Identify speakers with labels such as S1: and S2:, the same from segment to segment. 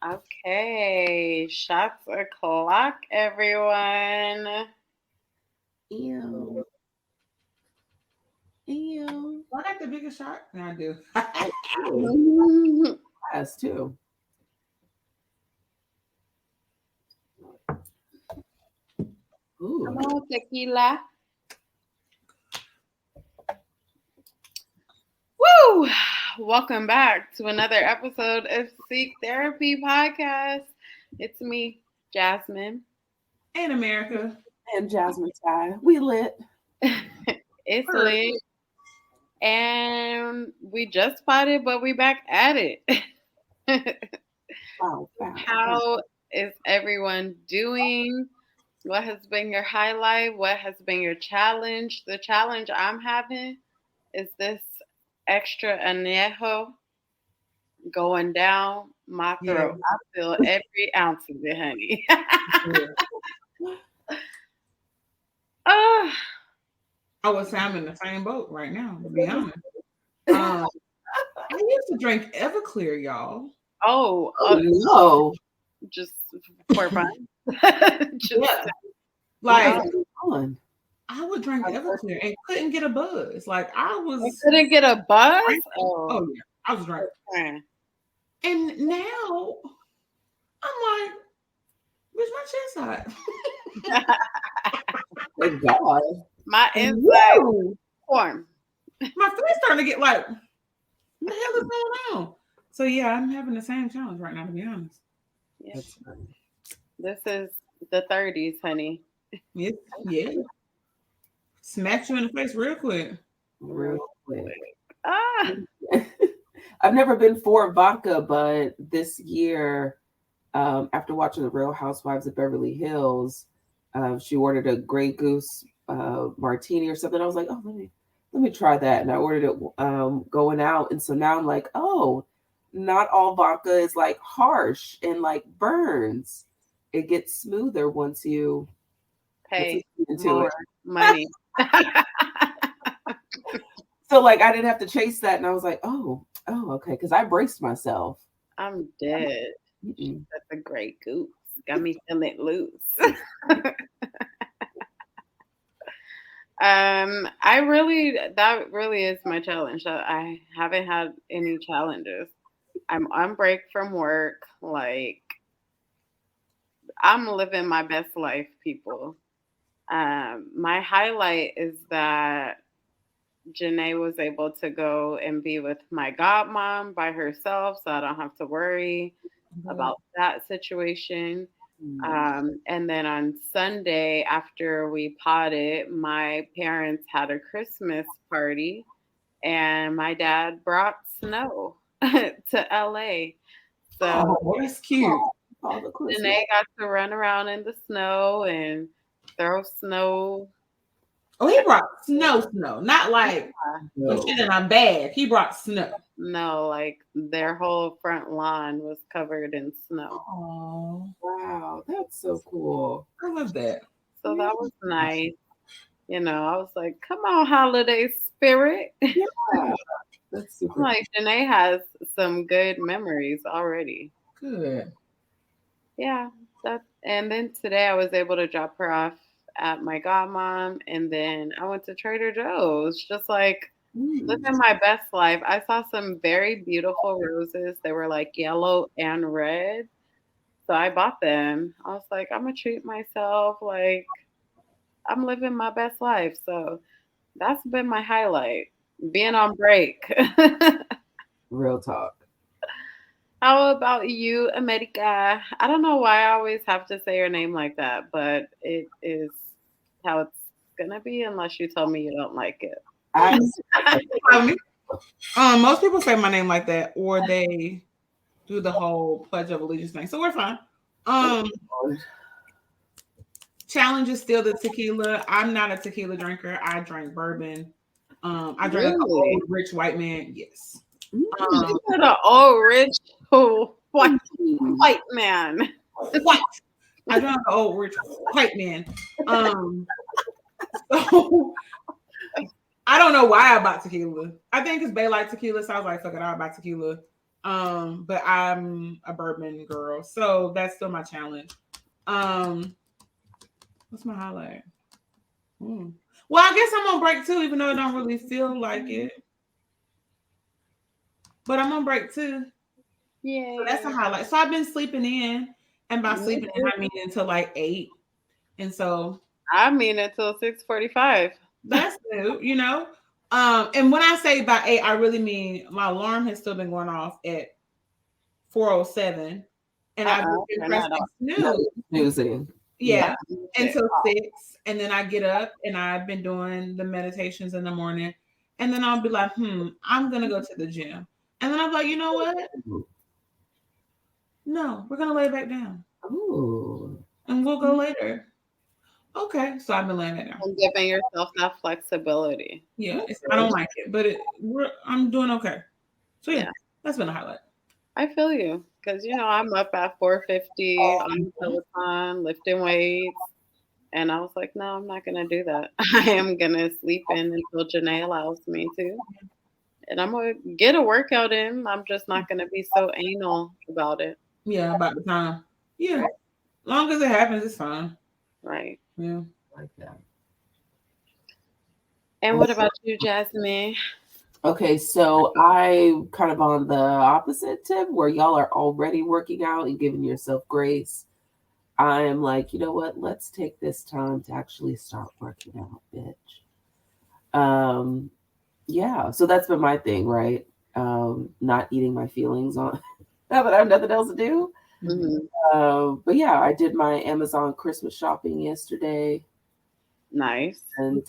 S1: Okay, shots o'clock, everyone.
S2: Ew. Ew.
S3: I got the biggest shot. No, I do.
S1: Come
S2: Us too. Ooh.
S1: on, tequila. Woo! Welcome back to another episode of Seek Therapy Podcast. It's me, Jasmine.
S3: In America.
S2: And Jasmine Thai. We lit.
S1: It's lit. And we just spotted, but we back at it.
S2: Wow.
S1: How is everyone doing? What has been your highlight? What has been your challenge? The challenge I'm having is this extra añejo going down my
S3: Yeah.
S1: throat. I feel every ounce of it, honey. Ah,
S3: I would say I'm in the same boat right now, to be honest. I used to drink Everclear, y'all.
S1: oh,
S2: Oh no.
S1: just for fun. Just
S3: Yeah. Like,
S2: What's going
S3: I would drink Everclear and couldn't get a buzz. Like, I
S1: you
S3: was.
S1: couldn't get a buzz.
S3: Oh,
S1: Oh,
S3: yeah. I was drinking.
S1: man.
S3: And now I'm like, where's my chest hot?
S2: Thank God.
S1: My inside
S2: Woo.
S1: form.
S3: My face starting to get like, what the hell is going on? So, yeah, I'm having the same challenge right now, to be honest.
S1: Yeah.
S2: That's funny.
S1: This is the 30s, honey.
S3: Yeah. Yeah. Smacked you in the face real quick.
S2: Real quick.
S1: Ah,
S2: I've never been for vodka, but this year, after watching The Real Housewives of Beverly Hills, she ordered a Grey Goose martini or something. I was like, oh, let me try that, and I ordered it going out, and so now I'm like, oh, not all vodka is like harsh and like burns. It gets smoother once you put some
S1: pay
S2: sweet into
S1: more
S2: it.
S1: money.
S2: So like I didn't have to chase that, and I was like, oh, okay, because I braced myself.
S1: I'm dead.
S2: Mm-mm.
S1: That's a great goose. Got me feeling loose. That really is my challenge. I haven't had any challenges. I'm on break from work. Like I'm living my best life, people. My highlight is that Janae was able to go and be with my godmom by herself, so I don't have to worry about that situation. And then on Sunday, after we potted, my parents had a Christmas party, and my dad brought snow to LA. So
S3: Oh, that's cute.
S2: All the Christmas.
S1: Janae got to run around in the snow and throw snow.
S3: Oh, he brought snow, not like some
S2: No.
S3: shit in a bag. He brought snow.
S1: No, like their whole front lawn was covered in snow.
S3: Oh,
S2: Wow, that's so cool.
S3: I love that.
S1: So that was nice. I was like, come on, holiday spirit.
S2: Yeah, that's
S1: I'm
S2: super.
S1: like, Janae has some good memories already.
S3: Good.
S1: Yeah. And then today I was able to drop her off at my godmom, and then I went to Trader Joe's, just like
S2: Mm.
S1: living my best life. I saw some very beautiful roses. They were like yellow and red. So I bought them. I was like, I'm gonna treat myself. Like I'm living my best life. So that's been my highlight. Being on break.
S2: Real talk.
S1: How about you, America? I don't know why I always have to say your name like that, but it is how it's gonna be unless you tell me you don't like it.
S2: I
S3: Most people say my name like that, or they do the whole Pledge of Allegiance thing. So we're fine. Challenge is still the tequila. I'm not a tequila drinker. I drink bourbon. I drink like an
S1: Really?
S3: old rich white man. Yes.
S1: You're the old rich white man.
S3: White. I drink like an old rich white man. So I don't know why I bought tequila. I think it's Bay like tequila, so I was like, fuck it, I'll buy tequila. But I'm a bourbon girl, so that's still my challenge. What's my highlight? Well, I guess I'm on break too, even though I don't really feel like it. But I'm on break too.
S1: Yeah.
S3: So that's a highlight. So I've been sleeping in, and by sleeping in, I mean until like 8. And so
S1: I mean until 6:45.
S3: that's new, you know. And when I say by 8, I really mean my alarm has still been going off at 4:07, and I've been pressing snooze.
S2: Snoozing.
S3: Yeah, until 6, and then I get up and I've been doing the meditations in the morning, and then I'll be like, I'm gonna go to the gym, and then I'm like, you know what? No, we're gonna lay back down.
S2: Ooh.
S3: And we'll go later. Okay, so I've been laying back down.
S1: And giving yourself that flexibility.
S3: Yeah, I don't like it, but I'm doing okay. So yeah, that's been a highlight.
S1: I feel you, because I'm up at 4:50 on Peloton lifting weights, and I was like, no, I'm not gonna do that. I am gonna sleep in until Janae allows me to, and I'm gonna get a workout in. I'm just not gonna be so anal about it.
S3: Yeah, about the time. Yeah, long as it happens, it's fine.
S1: Right.
S3: Yeah,
S2: like that.
S1: And what about you, Jasmine?
S2: Okay, so I kind of on the opposite tip where y'all are already working out and giving yourself grace. I am like, you know what? Let's take this time to actually start working out, bitch. Yeah, so that's been my thing, right? Not eating my feelings on now that I have nothing else to do.
S1: Mm-hmm.
S2: But yeah, I did my Amazon Christmas shopping yesterday.
S1: Nice.
S2: And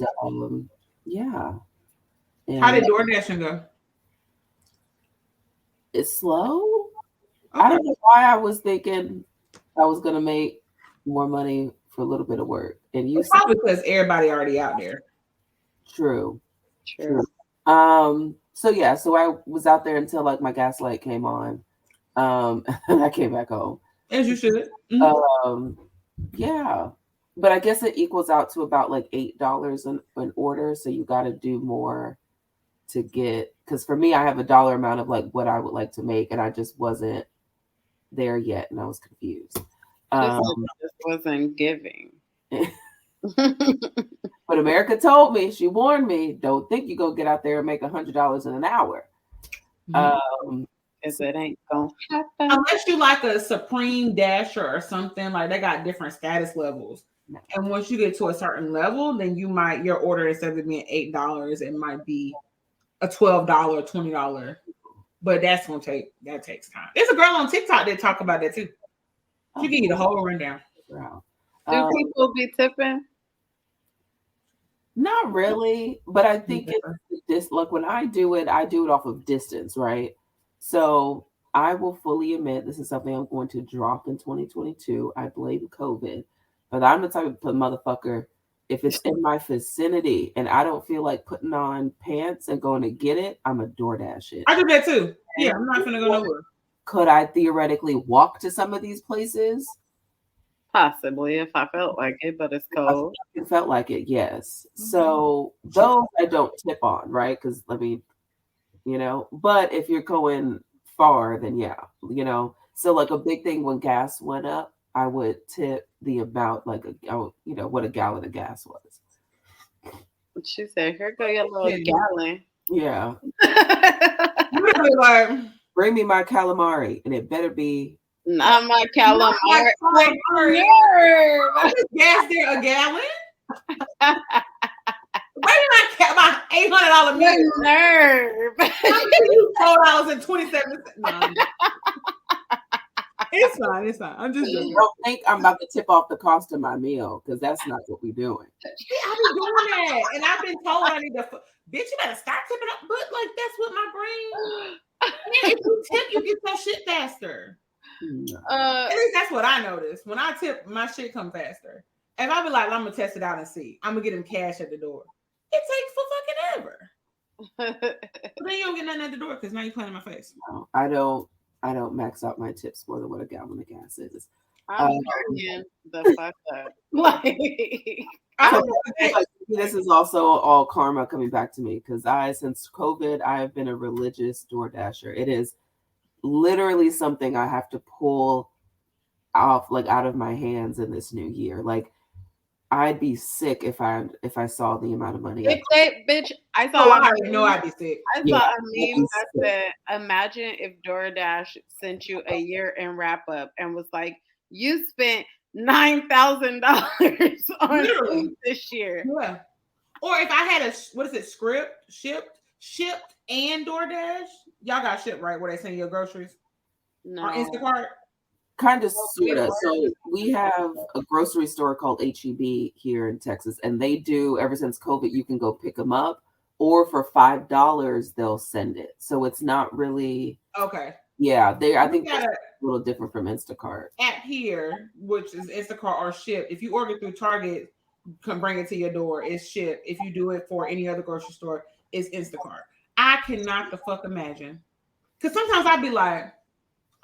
S2: yeah. And
S3: how did DoorDashing go?
S2: it's slow.
S3: Okay.
S2: I don't know why I was thinking I was gonna make more money for a little bit of work. And you
S3: probably because everybody already out there.
S2: True. So I was out there until like my gas light came on. And I came back home.
S3: As you should.
S2: Yeah. But I guess it equals out to about like $8 an order. So you gotta do more to get, because for me I have a dollar amount of like what I would like to make, and I just wasn't there yet, and I was confused.
S1: Just wasn't giving.
S2: But America told me, she warned me, don't think you're gonna get out there and make $100 in an hour.
S1: Because it ain't gonna happen.
S3: Unless you like a Supreme Dasher or something, like they got different status levels. No. And once you get to a certain level, then your order, instead of being $8, it might be a $12, $20. But that takes time. There's a girl on TikTok that talk about that too. She give you the whole rundown.
S2: Wow.
S1: Do people be tipping?
S2: Not really, but I think it's like when I do it off of distance, right? So I will fully admit this is something I'm going to drop in 2022. I blame COVID, but I'm the type of motherfucker. If it's in my vicinity and I don't feel like putting on pants and going to get it, I'm a DoorDash it.
S3: I do that too. Yeah, I'm not gonna go nowhere.
S2: Could I theoretically walk to some of these places?
S1: Possibly, if I felt like it, but it's cold.
S2: It felt like it, yes. So those I don't tip on, right? Because I mean, but if you're going far, then yeah, So like a big thing when gas went up, I would tip the amount, like what a gallon of gas was.
S1: She said, "Here go your little gallon."
S2: Yeah.
S3: Really, like,
S2: bring me my calamari, and it better be.
S1: Not my calamari.
S3: Gas there a gallon? Wait my $800 meal.
S1: Nerve.
S3: $4.27. No. It's fine. I'm just joking.
S2: Don't think I'm about to tip off the cost of my meal, because that's not what we're doing.
S3: See, I've been doing that, and I've been told I need to. Bitch, you better start tipping up. But like that's what my brain. Man, if you tip, you get your shit faster. At least that's what I noticed. When I tip, my shit come faster. If I be like, I'm gonna test it out and see, I'm gonna get him cash at the door. It takes for fucking ever. But then you don't get nothing at the door because now you're playing in my face.
S2: No, I don't max out my tips more than what a gallon of gas is.
S1: I'm turning the fuck up.
S2: This is also all karma coming back to me, because since COVID, I have been a religious DoorDasher. It is literally something I have to pull off, like, out of my hands in this new year. Like, I'd be sick if I saw the amount of money.
S1: If they, bitch, I
S3: Oh,
S1: saw.
S3: I know I'd be sick.
S1: I saw a meme that said, "Imagine if DoorDash sent you a year-end wrap-up and was like, you spent $9,000 on food this year."
S3: Yeah. Or if I had shipped and DoorDash. Y'all got shipped, right? Where they send your groceries?
S1: No.
S3: On Instacart?
S2: Kind of, sort of. So we have a grocery store called HEB here in Texas, and they do, ever since COVID, you can go pick them up, or for $5 they'll send it. So it's not really
S3: okay.
S2: Yeah, I think that's a little different from Instacart.
S3: App here, which is Instacart or Ship. If you order through Target, come bring it to your door. It's Ship. If you do it for any other grocery store, it's Instacart. I cannot the fuck imagine. Because sometimes I'd be like,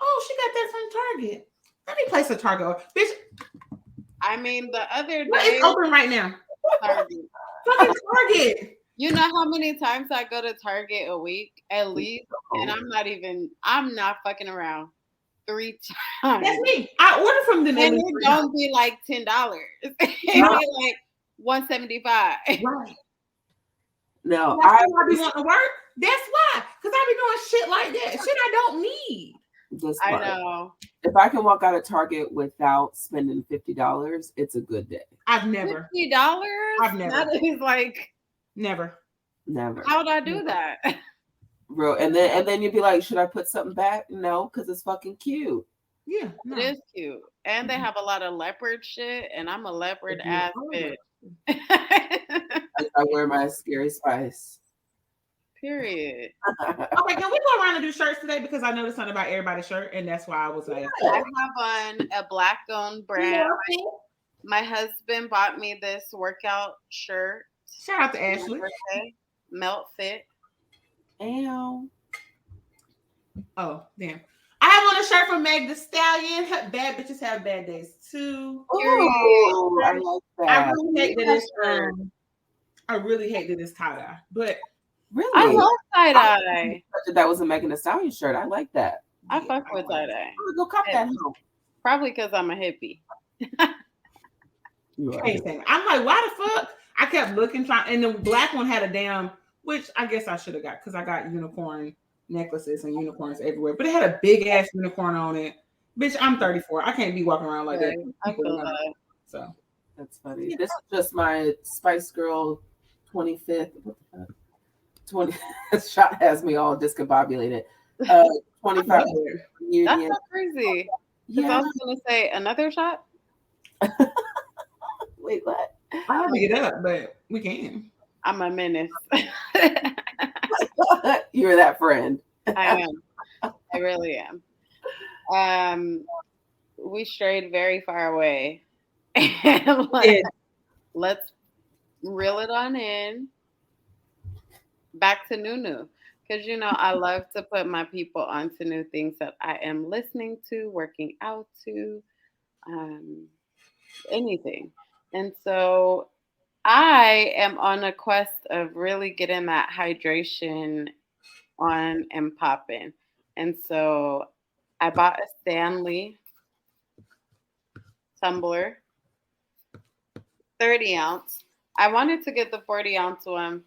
S3: oh, she got that from Target. Let me place a Target order. Bitch.
S1: I mean, the other day.
S3: It's open right now.
S1: Target.
S3: Fucking Target.
S1: You know how many times I go to Target a week at least? And I'm not fucking around 3 times.
S3: That's me. I order from them.
S1: And it don't be like $10. It be like $175.
S3: Right.
S2: No,
S3: I be wanting to work. That's why. Because I be doing shit like that. Shit I don't need.
S1: I know.
S2: If I can walk out of Target without spending $50, it's a good day.
S3: I've never.
S1: $50?
S3: I've never.
S1: That is like
S3: never.
S2: How
S1: would I do that?
S2: Bro, and then you'd be like, should I put something back? No, because it's fucking cute.
S3: Yeah,
S1: no. It is cute. And they have a lot of leopard shit, and I'm a leopard ass bitch.
S2: I wear my Scary Spice.
S1: Period.
S3: Okay, can we go around and do shirts today? Because I noticed something about everybody's shirt, and that's why I was like,
S1: I have on a black-owned brand. My husband bought me this workout shirt.
S3: Shout out to Ashley.
S1: Melt fit.
S2: Ow.
S3: Oh, damn. I have on a shirt from Meg the Stallion. Bad bitches have bad days too.
S2: Oh, I like that.
S3: I really hate that it's tie-dye. But
S2: really,
S1: I love tie-dye.
S2: That was a Megan Thee Stallion shirt. I like that.
S1: I fuck with tie-dye.
S2: Go cop that.
S1: Probably because I'm a hippie.
S3: I'm like, why the fuck? I kept looking, and the black one had a damn, which I guess I should have got because I got unicorn necklaces and unicorns everywhere. But it had a big ass unicorn on it. Bitch, I'm 34. I can't be walking around like that.
S1: I feel that.
S2: So that's funny. Yeah. This is just my Spice Girl 25th. 20 shot has me all discombobulated. 25
S1: years. That's so crazy. Yeah. I was gonna say another shot.
S2: Wait, what?
S3: I have to get up, but we can.
S1: I'm a menace.
S2: You're that friend.
S1: I am. I really am. We strayed very far away. Let's reel it on in. Back to Nunu. Because, I love to put my people onto new things that I am listening to, working out to, anything. And so I am on a quest of really getting that hydration on and popping. And so I bought a Stanley tumbler, 30 ounce. I wanted to get the 40 ounce one.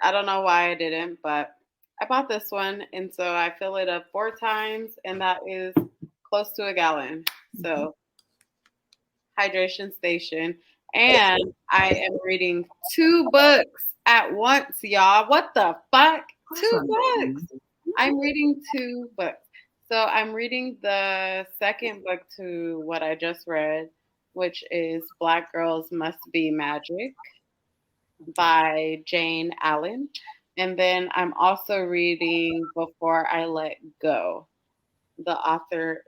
S1: I don't know why I didn't, but I bought this one. And so I fill it up 4 times, and that is close to a gallon. So hydration station. And I am reading 2 books at once, y'all. What the fuck? 2 books. I'm reading 2 books. So I'm reading the second book to what I just read, which is Black Girls Must Be Magic by Jane Allen. And then I'm also reading Before I Let Go. The author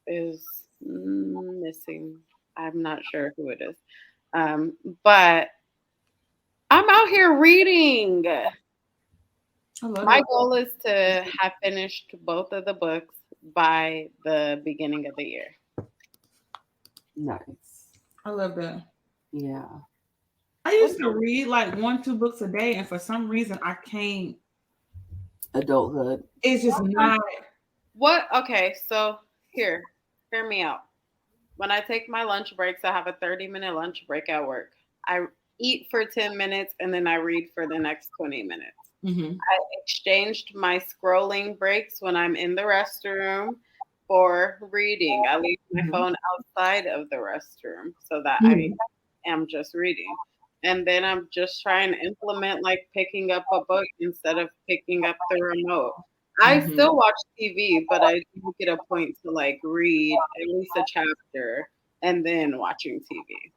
S1: is missing. I'm not sure who it is. But I'm out here reading. My goal is to have finished both of the books by the beginning of the year.
S2: Nice.
S3: I love that.
S2: Yeah.
S3: I used to read like 1-2 books a day, and for some reason I can't.
S2: Adulthood.
S3: It's just not.
S1: What? Okay, so hear me out. When I take my lunch breaks, I have a 30-minute lunch break at work. I eat for 10 minutes and then I read for the next 20 minutes.
S3: Mm-hmm.
S1: I exchanged my scrolling breaks when I'm in the restroom for reading. I leave my
S3: Mm-hmm.
S1: phone outside of the restroom so that I
S3: Mm-hmm.
S1: am just reading. And then I'm just trying to implement like picking up a book instead of picking up the remote. I
S3: Mm-hmm.
S1: still watch TV, but I do get a point to like read at least a chapter and then watching TV.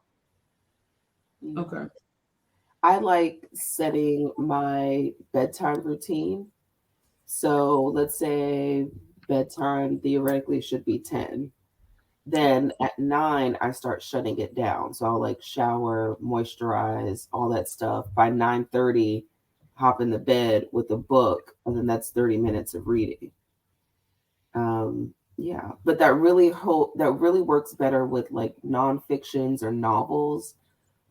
S3: Okay.
S2: I like setting my bedtime routine. So let's say bedtime theoretically should be 10. Then at 9, I start shutting it down. So I'll like shower, moisturize, all that stuff. By 9:30, hop in the bed with a book, and then that's 30 minutes of reading. Yeah, but that really works better with like nonfictions or novels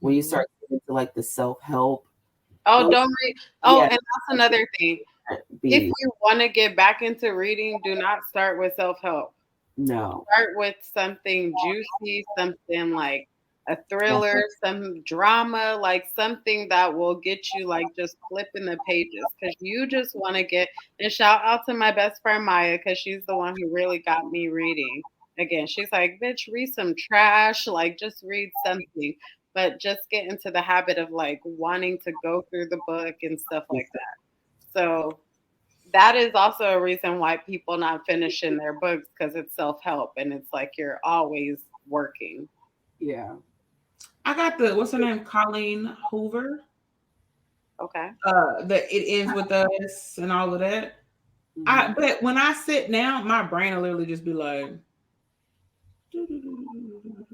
S2: when you
S3: Mm-hmm.
S2: start getting into like the self help.
S1: Oh,
S2: Those,
S1: don't read. Oh,
S2: yeah,
S1: and that's another thing. If
S2: be
S1: you want to get back into reading, do not start with self help.
S2: no.
S1: Start with something juicy, something like a
S2: Yeah.
S1: thriller, some drama, like something that will get you like just flipping the pages because you just want to get. And shout out to my best friend Maya because she's the one who really got me reading. Again, she's like, bitch, read some trash, like just read something, but just get into the habit of like wanting to go through the book and stuff like that. So that is also a reason why people not finishing their books because it's self-help and it's like you're always working.
S2: Yeah.
S3: I got the what's her name? Colleen Hoover.
S1: Okay.
S3: That it ends with us and all of that.
S2: Mhm.
S3: But when I sit down, my brain will literally just be like.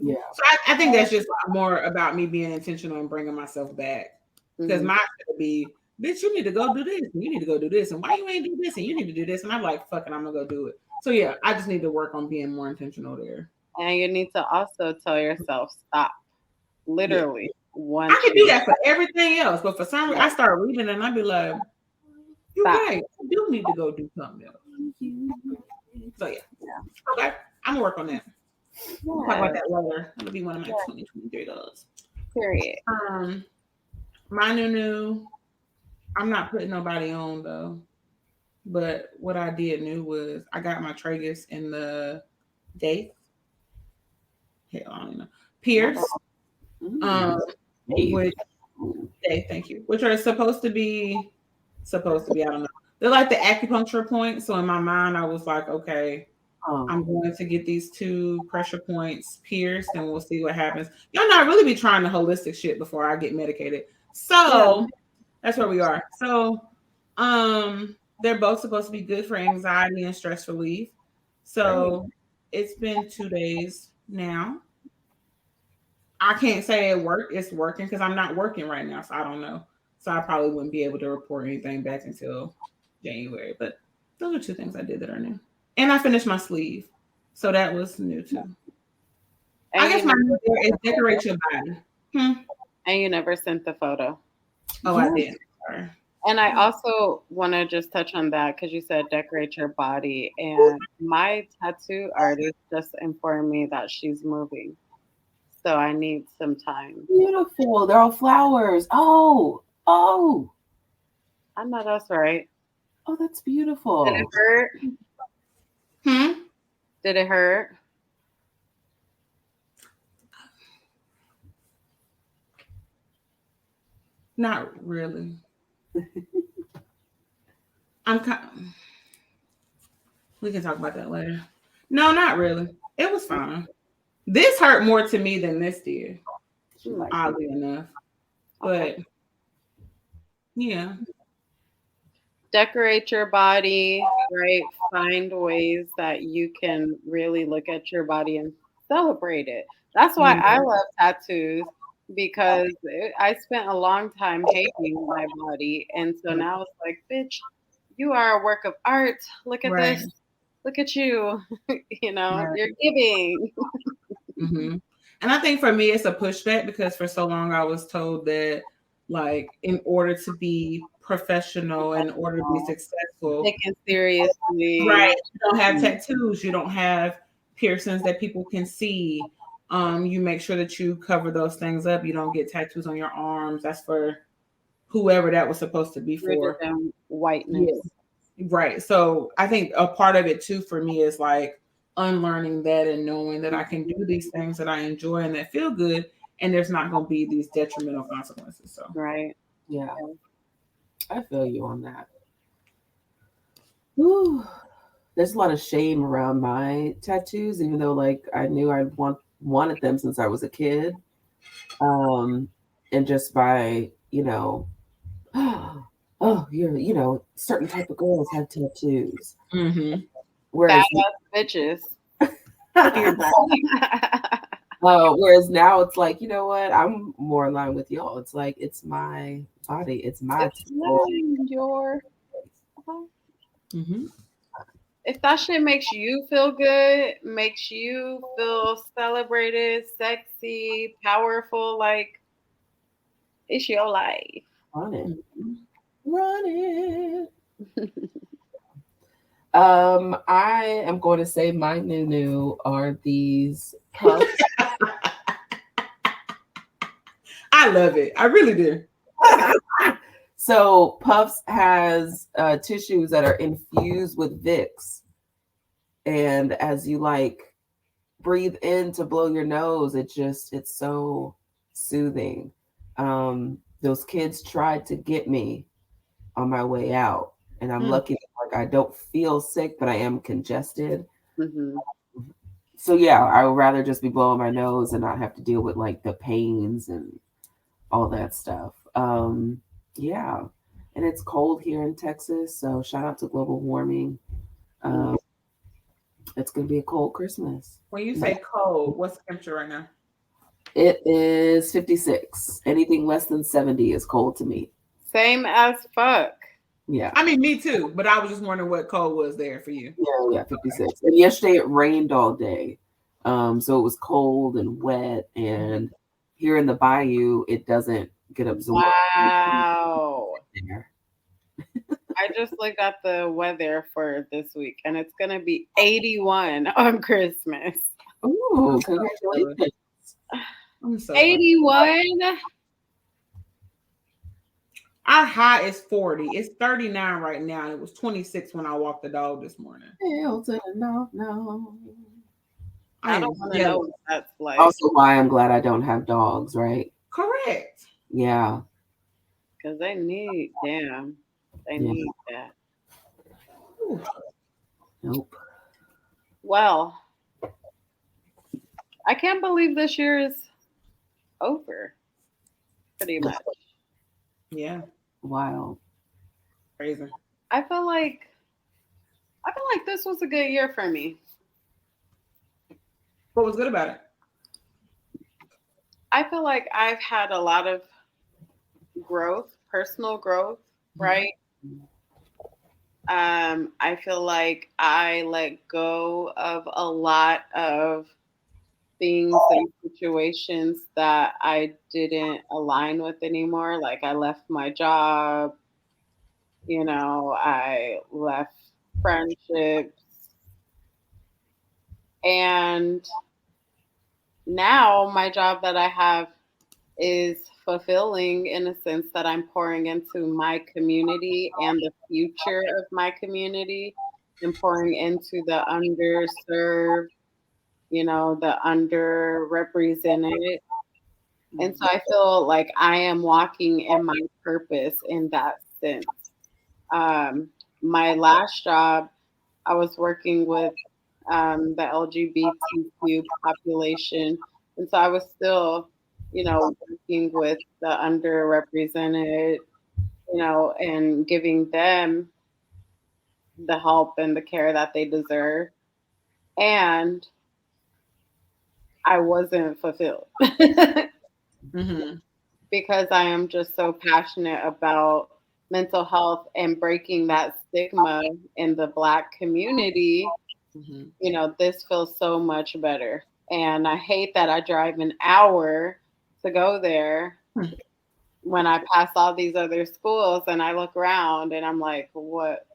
S2: Yeah.
S3: So I think that's just more about me being intentional and bringing myself back. Because
S1: Mhm.
S3: mine could be, bitch, you need to go do this, and you need to go do this, and why you ain't do this, and you need to do this, and I'm like, fucking, I'm gonna go do it. So yeah, I just need to work on being more intentional there.
S1: And you need to also tell yourself stop.
S3: Yeah,
S1: Literally.
S3: I
S1: Once
S3: could do
S1: you
S3: that for everything else, but for some reason, I start reading and I'd be like, you're
S1: stop.
S3: right, I do need to go do something else. So yeah, okay, I'm gonna work on that. We'll talk about
S1: Yeah.
S3: that later. That'll be one of my
S1: Yeah.
S3: 2023 goals.
S1: Period.
S3: My new. I'm not putting nobody on though. But what I did new was I got my tragus in the day. Hell, I don't even know. Pierce.
S2: Mm.
S3: Um,
S2: Hey.
S3: which day, thank you. Which are supposed to be, I don't know. They're like the acupuncture points. So in my mind, I was like, okay, I'm
S2: Oh.
S3: going to get these 2 pressure points pierced and we'll see what happens. Y'all know I really be trying the holistic shit before I get medicated.
S2: Yeah.
S3: So that's where we are. So they're both supposed to be good for anxiety and stress relief.
S2: Great.
S3: So it's been 2 days now. I can't say it's working because I'm not working right now, so I don't know. So I probably wouldn't be able to report anything back until January. But those are 2 things I did that are new. And I finished my sleeve. So that was new too. I
S1: And
S3: guess
S1: you
S3: my
S1: never
S3: new there is decorate your body.
S1: and you never sent the photo.
S3: Oh, I
S2: Yes.
S3: did. Sorry.
S1: And I also want to just touch on that because you said decorate your body. And my tattoo artist just informed me that she's moving. So I need some time.
S2: Beautiful. They're all flowers. Oh. Oh.
S1: I know that's right.
S2: Oh, that's
S1: Did it
S2: beautiful.
S1: hurt?
S3: Hmm.
S1: Did it hurt?
S3: Not really. I'm kind. We can talk about that later. No, not really. It was fine. This hurt more to me than this did,
S2: She likes it.
S3: oddly enough.
S1: Okay.
S3: But yeah.
S1: Decorate your body, right? Find ways that you can really look at your body and celebrate it. That's why I
S3: Mhm.
S1: love tattoos because I spent a long time hating my body. And so now it's like, bitch, you are a work of art. Look at
S3: Right.
S1: this. Look at you.
S3: Right.
S1: You're giving.
S3: hmm And I think for me, it's a pushback because for so long I was told that, like, in order to be professional in order to be successful.
S1: Taken seriously.
S3: Right. You don't have tattoos. You don't have piercings that people can see. You make sure that you cover those things up. You don't get tattoos on your arms. That's for whoever that was supposed to be for.
S1: Whiteness.
S3: Yeah. Right. So I think a part of it too for me is like unlearning that and knowing that I can do these things that I enjoy and that feel good, and there's not going to be these detrimental consequences. So
S1: right.
S2: Yeah. I feel you on that. Ooh. There's a lot of shame around my tattoos, even though like I knew I wanted them since I was a kid. And just by, oh, you're, certain type of girls have tattoos.
S3: mm-hmm.
S1: Whereas bitches.
S2: Whereas now it's like, you know what? I'm more in line with y'all. It's like it's my body, it's my
S1: your.
S3: Mm-hmm.
S1: If that shit makes you feel good, makes you feel celebrated, sexy, powerful, like it's your life.
S2: Run it.
S3: Mm-hmm.
S2: Run it. I am going to say my new are these puffs.
S3: I love it. I really do.
S2: So Puffs has tissues that are infused with Vicks, and as you like breathe in to blow your nose, it's so soothing. Those kids tried to get me on my way out, and I'm lucky that, like I don't feel sick, but I am congested.
S1: Mm-hmm.
S2: So yeah, I would rather just be blowing my nose and not have to deal with like the pains and all that stuff. Yeah. And it's cold here in Texas, so shout out to global warming. It's gonna be a cold Christmas.
S3: When you say cold, what's the temperature right now?
S2: It is 56. Anything less than 70 is cold to me.
S1: Same as fuck.
S2: Yeah.
S3: I mean, me too, but I was just wondering what cold was there for you.
S2: Yeah, 56. And yesterday it rained all day. So it was cold and wet, and here in the bayou it doesn't get absorbed.
S1: Wow. I just looked at the weather for this week, and it's gonna be 81 on Christmas.
S2: Ooh, congratulations.
S3: I'm so
S1: 81.
S3: Our high is 40. It's 39 right now. And it was 26 when I walked the dog this morning.
S2: Hell to the no.
S1: I don't want to know what that's like.
S2: Also, why I'm glad I don't have dogs, right?
S3: Correct.
S2: Yeah.
S1: Because they need that.
S3: Ooh.
S2: Nope.
S1: Well, I can't believe this year is over. Pretty much.
S3: Yeah.
S2: Wow.
S3: Crazy.
S1: I feel like this was a good year for me.
S3: What was good about it?
S1: I feel like I've had a lot of growth, personal growth, right? I feel like I let go of a lot of things and situations that I didn't align with anymore. Like I left my job, I left friendships. And now my job that I have is fulfilling in a sense that I'm pouring into my community and the future of my community and pouring into the underserved, the underrepresented. And so I feel like I am walking in my purpose in that sense. My last job, I was working with the LGBTQ population. And so I was still, working with the underrepresented, and giving them the help and the care that they deserve. And I wasn't fulfilled because I am just so passionate about mental health and breaking that stigma in the Black community. This feels so much better. And I hate that I drive an hour to go there. when I pass all these other schools and I look around and I'm like, what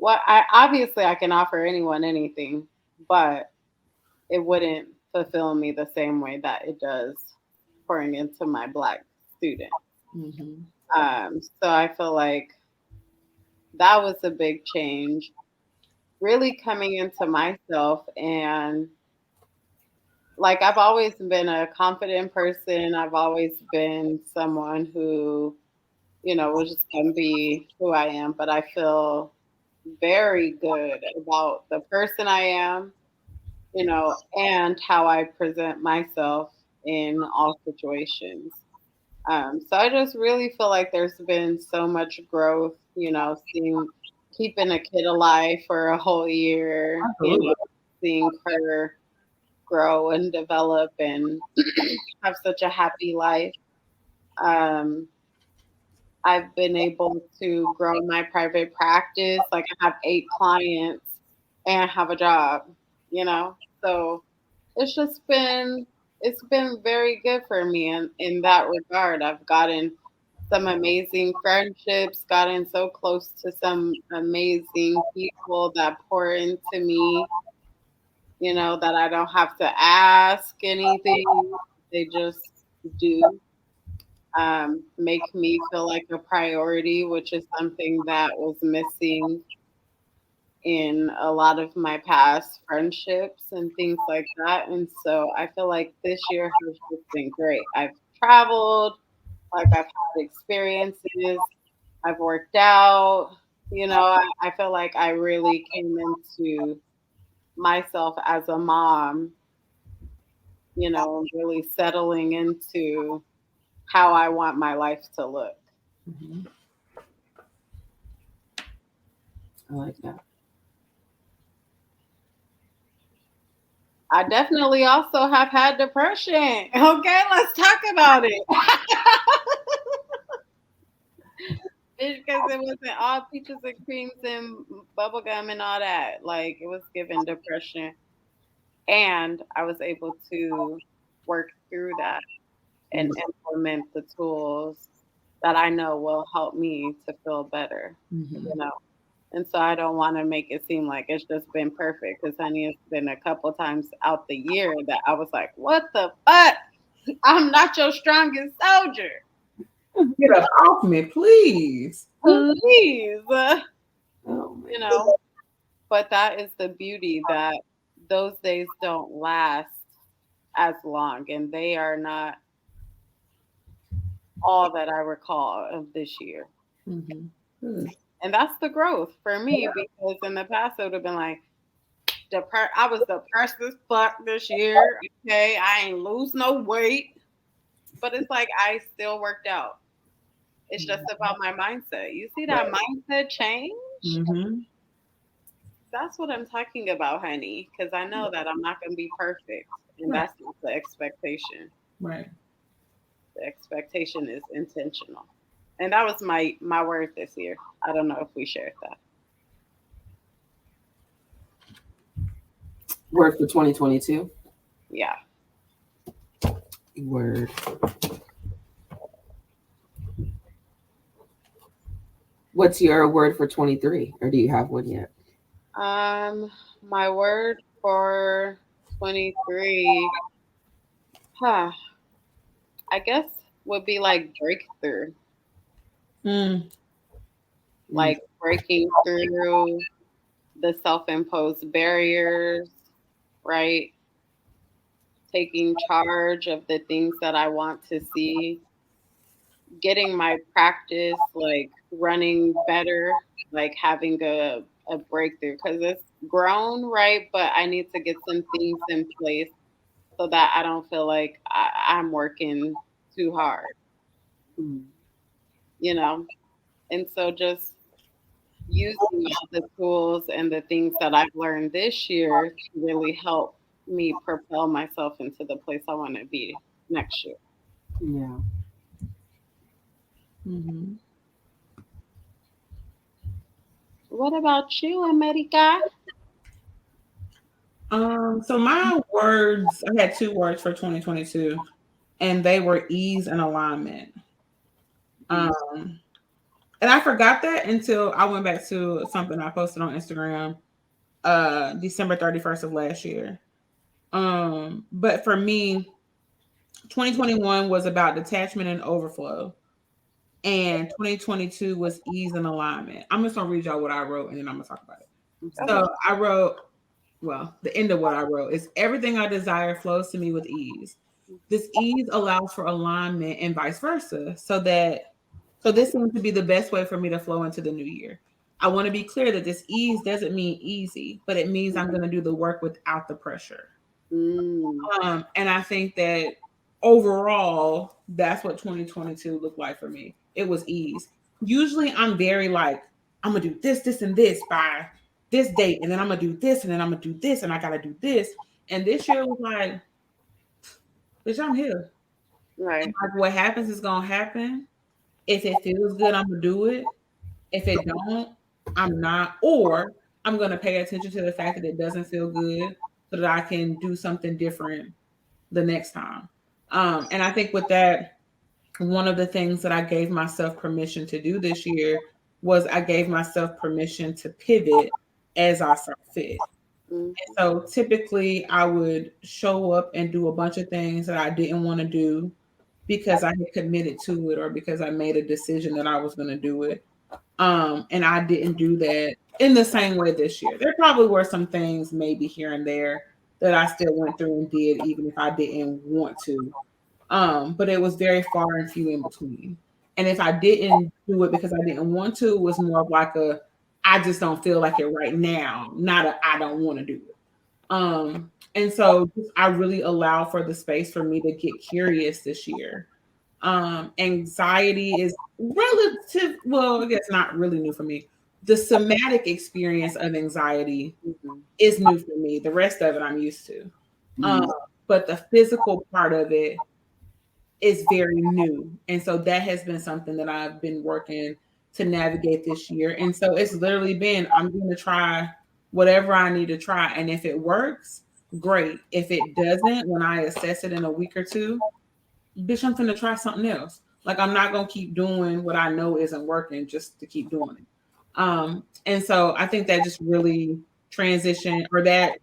S1: I obviously I can offer anyone anything, but it wouldn't fulfill me the same way that it does pouring into my black students.
S3: Mm-hmm.
S1: So I feel like that was a big change. Really coming into myself and like I've always been a confident person. I've always been someone who, was just gonna be who I am, but I feel very good about the person I am, and how I present myself in all situations. So I just really feel like there's been so much growth, keeping a kid alive for a whole year,
S3: Absolutely.
S1: seeing her grow and develop and have such a happy life. Um, I've been able to grow my private practice. Like I have 8 clients and have a job, you know? So it's been very good for me in that regard. I've gotten some amazing friendships, gotten so close to some amazing people that pour into me, that I don't have to ask anything. They just do. Make me feel like a priority, which is something that was missing in a lot of my past friendships and things like that. And so I feel like this year has just been great. I've traveled, like I've had experiences, I've worked out. I feel like I really came into myself as a mom, really settling into how I want my life to look.
S3: Mm-hmm.
S2: I like that.
S1: I definitely also have had depression. Okay, let's talk about it. Because it wasn't all peaches and creams and bubblegum and all that. Like it was given depression. And I was able to work through that and implement the tools that I know will help me to feel better,
S3: Mm-hmm.
S1: you know. And so I don't want to make it seem like it's just been perfect because, honey, it's been a couple times out the year that I was like, what the fuck? I'm not your strongest soldier.
S3: Get up off me, please.
S1: Please.
S2: Oh
S1: You
S2: man.
S1: know, but that is the beauty that those days don't last as long and they are not all that I recall of this year.
S3: Mm-hmm.
S1: And that's the growth for me because in the past it would have been like, I was depressed as fuck this year. Okay, I ain't lose no weight, but it's like I still worked out. It's just about my mindset. You see that mindset change?
S3: Mm-hmm.
S1: That's what I'm talking about, honey. Because I know that I'm not gonna be perfect, and
S3: Right.
S1: that's not the expectation.
S3: Right.
S1: The expectation is intentional, and that was my word this year. I don't know if we shared that.
S2: Word for 2022.
S1: Yeah.
S2: Word. What's your word for 23? Or do you have one yet?
S1: My word for 23, huh? I guess would be like breakthrough,
S3: Mm.
S1: like breaking through the self-imposed barriers, right? Taking charge of the things that I want to see, getting my practice like running better, like having a breakthrough because it's grown, right? But I need to get some things in place so that I don't feel like I'm working too hard,
S2: Mm.
S1: you know? And so just using all the tools and the things that I've learned this year to really help me propel myself into the place I want to be next year.
S2: Yeah.
S3: Mm-hmm.
S1: What about you, America?
S3: So my words, I had two words for 2022, and they were ease and alignment. And I forgot that until I went back to something I posted on Instagram December 31st of last year. But for me, 2021 was about detachment and overflow. And 2022 was ease and alignment. I'm just gonna read y'all what I wrote and then I'm gonna talk about it. So I wrote, well, the end of what I wrote is everything I desire flows to me with ease. This ease allows for alignment and vice versa. So this seems to be the best way for me to flow into the new year. I want to be clear that this ease doesn't mean easy, but it means I'm going to do the work without the pressure. And I think that overall, that's what 2022 looked like for me. It was ease. Usually I'm very like, I'm going to do this, this, and this by this date. And then I'm going to do this, and then I'm going to do this, and I got to do this. And this year was like, bitch, I'm here.
S1: Right.
S3: Like, what happens is going to happen. If it feels good, I'm going to do it. If it don't, I'm not. Or I'm going to pay attention to the fact that it doesn't feel good so that I can do something different the next time. And I think with that, one of the things that I gave myself permission to do this year was I gave myself permission to pivot as I saw fit. And so typically I would show up and do a bunch of things that I didn't want to do because I had committed to it or because I made a decision that I was going to do it. And I didn't do that in the same way this year. There probably were some things maybe here and there that I still went through and did, even if I didn't want to. But it was very far and few in between. And if I didn't do it because I didn't want to, it was more of like a, I just don't feel like it right now, not a, I don't want to do it. And so I really allowed for the space for me to get curious this year. Anxiety is relative, well, I guess not really new for me. The somatic experience of anxiety is new for me. The rest of it I'm used to. But the physical part of it is very new. And so that has been something that I've been working to navigate this year. And so it's literally been, I'm going to try whatever I need to try. And if it works, great. If it doesn't, when I assess it in a week or two, bitch, I'm going to try something else. Like, I'm not going to keep doing what I know isn't working just to keep doing it. And so I think that just really transitioned, or that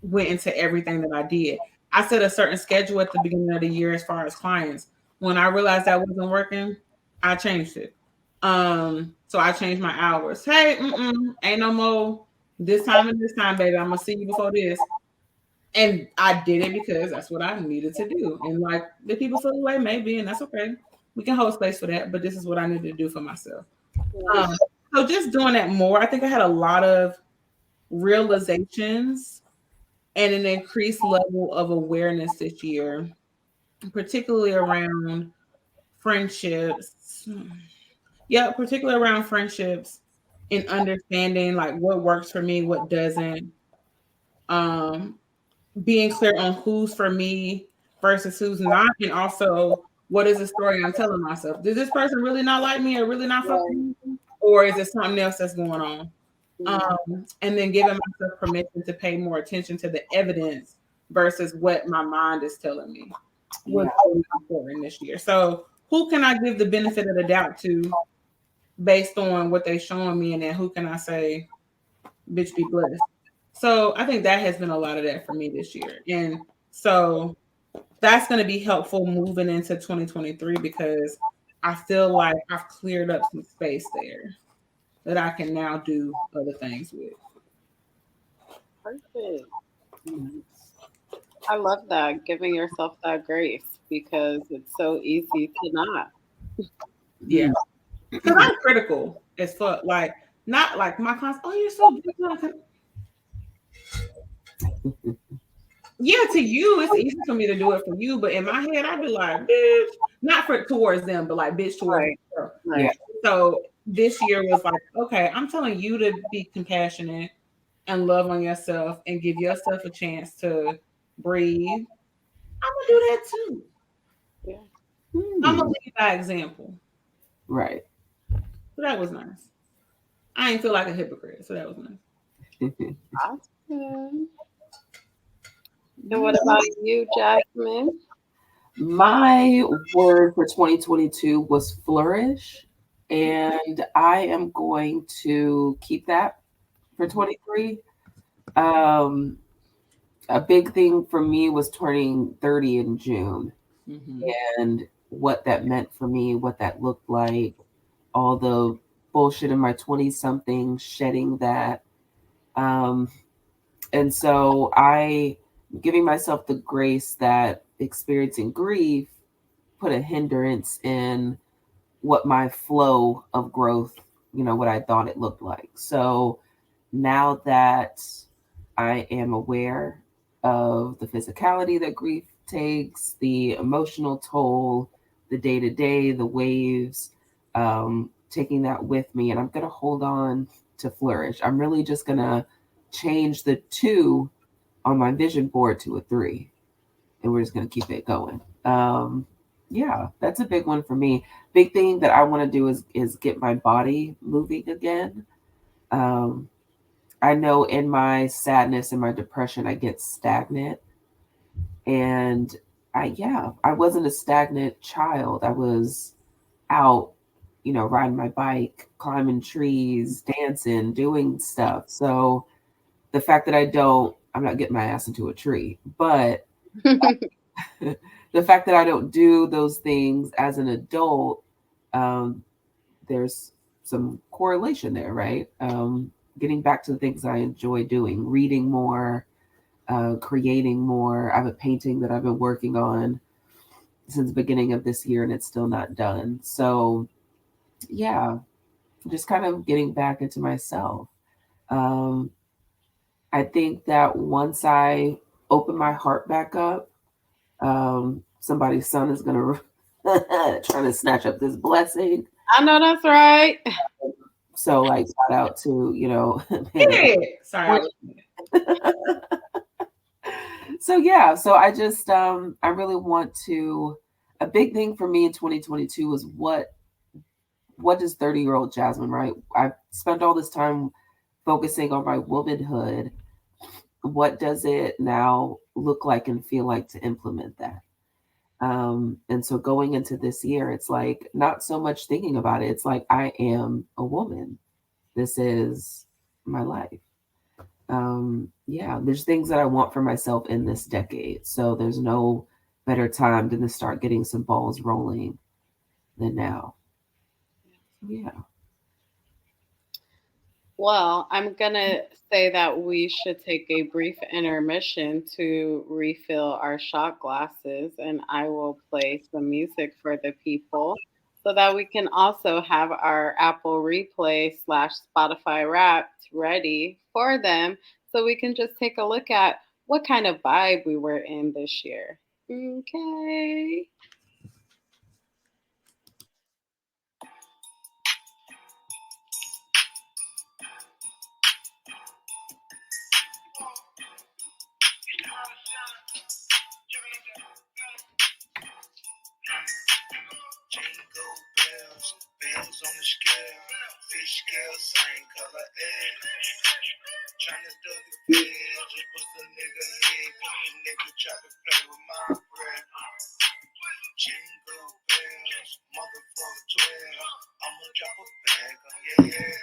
S3: went into everything that I did. I set a certain schedule at the beginning of the year as far as clients. When I realized that wasn't working, I changed it. So I changed my hours. Hey, ain't no more this time and this time, baby. I'm gonna see you before this. And I did it because that's what I needed to do. And like, the people feel the way maybe, and that's okay. We can hold space for that, but this is what I need to do for myself. So just doing that more, I think I had a lot of realizations and an increased level of awareness this year, particularly around friendships. Yeah, particularly around friendships and understanding like what works for me, what doesn't. Being clear on who's for me versus who's not, and also what is the story I'm telling myself. Does this person really not like me or really not fucking me? Or is it something else that's going on? And then giving myself permission to pay more attention to the evidence versus what my mind is telling me was really important this year. So who can I give the benefit of the doubt to based on what they're showing me, and then who can I say, bitch, be blessed? So I think that has been a lot of that for me this year. And so that's going to be helpful moving into 2023 because I feel like I've cleared up some space there that I can now do other things with.
S1: Perfect. I love that, giving yourself that grace because it's so easy to not.
S3: Yeah. Because I'm critical as fuck. Like, not like my clients, oh, you're so beautiful. Yeah, to you, it's easy for me to do it for you, but in my head, I'd be like, bitch, not for towards them, but like, bitch, towards myself.
S2: Yeah.
S3: So this year was like, okay, I'm telling you to be compassionate and love on yourself and give yourself a chance to breathe. I'm gonna do that too.
S1: Yeah.
S3: I'm gonna lead by example.
S2: Right.
S3: So that was nice. I ain't feel like a hypocrite, so that was nice.
S1: Awesome. And what about you, Jasmine?
S2: My word for 2022 was flourish, and I am going to keep that for 23. Um, a big thing for me was turning 30 in June, and what that meant for me, what that looked like, all the bullshit in my 20 something, shedding that. Um, and so I giving myself the grace that experiencing grief put a hindrance in what my flow of growth, what I thought it looked like. So now that I am aware of the physicality that grief takes, the emotional toll, the day to day, the waves, taking that with me, and I'm going to hold on to flourish. I'm really just going to change the 2 on my vision board to a 3, and we're just going to keep it going. Yeah, that's a big one for me. Big thing that I want to do is get my body moving again. I know in my sadness and my depression, I get stagnant. And I wasn't a stagnant child. I was out, riding my bike, climbing trees, dancing, doing stuff. So the fact that I'm not getting my ass into a tree, but the fact that I don't do those things as an adult, there's some correlation there, right? Getting back to the things I enjoy doing, reading more, creating more. I have a painting that I've been working on since the beginning of this year and it's still not done. So, yeah, just kind of getting back into myself. Um, I think that once I open my heart back up, somebody's son is going to trying to snatch up this blessing.
S1: I know that's right.
S2: So, like, shout out to,
S3: Yeah. Sorry.
S2: So yeah, so I just I really want to. A big thing for me in 2022 was what does 30-year-old Jasmine, right? I've spent all this time focusing on my womanhood. What does it now look like and feel like to implement that? And so going into this year, it's like not so much thinking about it. It's like I am a woman. This is my life. Yeah, there's things that I want for myself in this decade. So there's no better time than to start getting some balls rolling than now. Yeah.
S1: Well, I'm going to say that we should take a brief intermission to refill our shot glasses, and I will play some music for the people so that we can also have our Apple Replay slash Spotify Wrapped ready for them so we can just take a look at what kind of vibe we were in this year. Okay. Jingle bells, bells on the scale, fish scale, same color air. Tryna duck the fish, just bust a nigga head, cause these niggas try to play with my breath. Jingle bells, motherfucker 12, I'ma drop a bag on your head.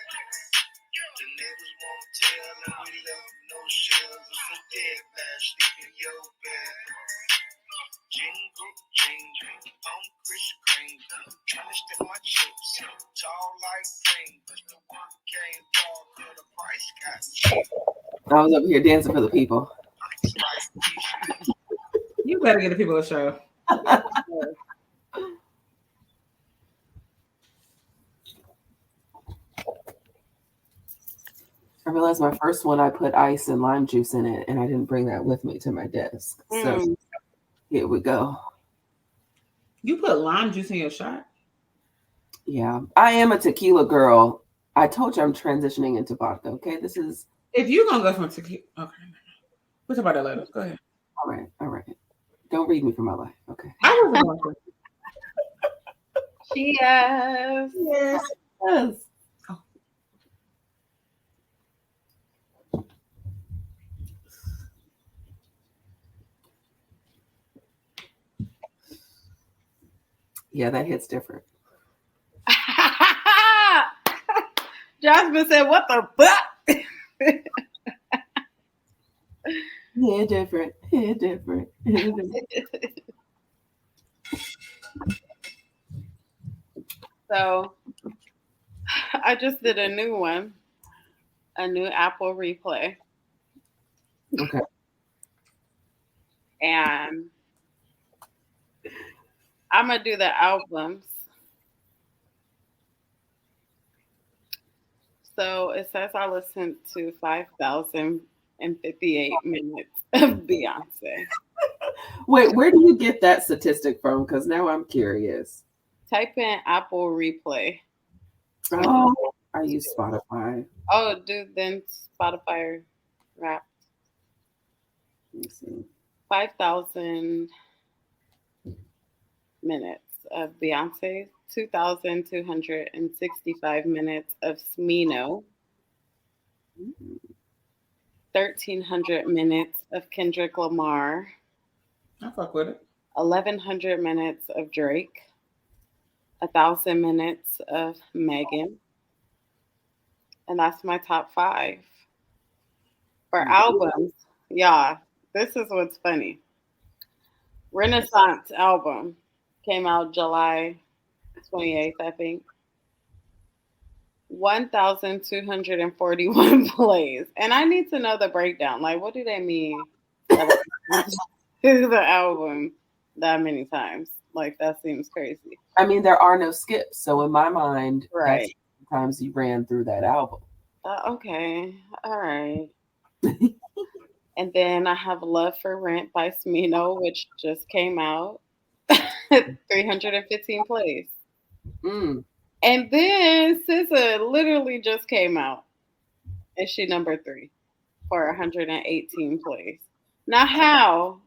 S1: The niggas won't tell, and we left no shells, it's a dead man, sleep in your bed. Jingle, jingle, I'm Chris Kringle, tryna step my chips, tall like fingers, the work came dog, cause the price got cheap.
S2: I was up here dancing for the people.
S3: You better get the people a show.
S2: I realized my first one, I put ice and lime juice in it, and I didn't bring that with me to my desk. So here we go.
S3: You put lime juice in your shot?
S2: Yeah, I am a tequila girl. I told you I'm transitioning into vodka. Okay, this is.
S3: If you're gonna go from tequila, okay. We'll talk about that later. Go ahead.
S2: All right. Don't read me from my life. Okay.
S3: I wasn't going to.
S1: Cheers.
S3: Yes.
S2: Yes.
S3: Oh.
S2: Yeah, that hits different.
S1: Jasmine said, "What the fuck?"
S2: Yeah, different. Yeah, different.
S1: So I just did a new one, a new Apple replay,
S2: Okay.
S1: and I'm gonna do the albums. So it says I listened to 5,058 minutes of Beyonce.
S2: Wait, where do you get that statistic from? Because now I'm curious.
S1: Type in Apple Replay.
S2: Oh, I use Spotify.
S1: Oh, dude, then Spotify rap.
S2: Let me see.
S1: 5,000 minutes of Beyonce, 2,265 minutes of Smino, 1,300 minutes of Kendrick Lamar,
S3: I fuck with it.
S1: 1,100 minutes of Drake, 1,000 minutes of Megan, and that's my top 5. For albums, yeah, this is what's funny. Renaissance album came out July 28th, I think. 1,241 plays. And I need to know the breakdown. Like, what do they mean? To the album that many times. Like, that seems crazy.
S2: I mean, there are no skips. So in my mind,
S1: Right.
S2: that's the times you ran through that album.
S1: Okay. All right. And then I have Love for Rent by Smino, which just came out. 315 plays.
S2: Mm.
S1: And then SZA literally just came out. And she number 3 for 118 plays. Now how?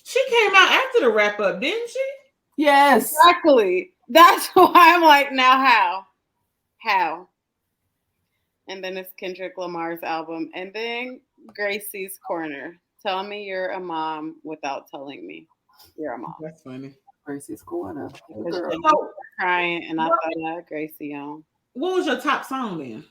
S3: She came out after the wrap up, didn't she?
S2: Yes.
S1: Exactly. That's why I'm like, now how? How? And then it's Kendrick Lamar's album. And then Gracie's Corner. Tell me you're a mom without telling me you're a mom.
S3: That's funny.
S2: Gracie's Corner.
S1: Because she was crying, and I thought I had Gracie on.
S3: What was your top song then?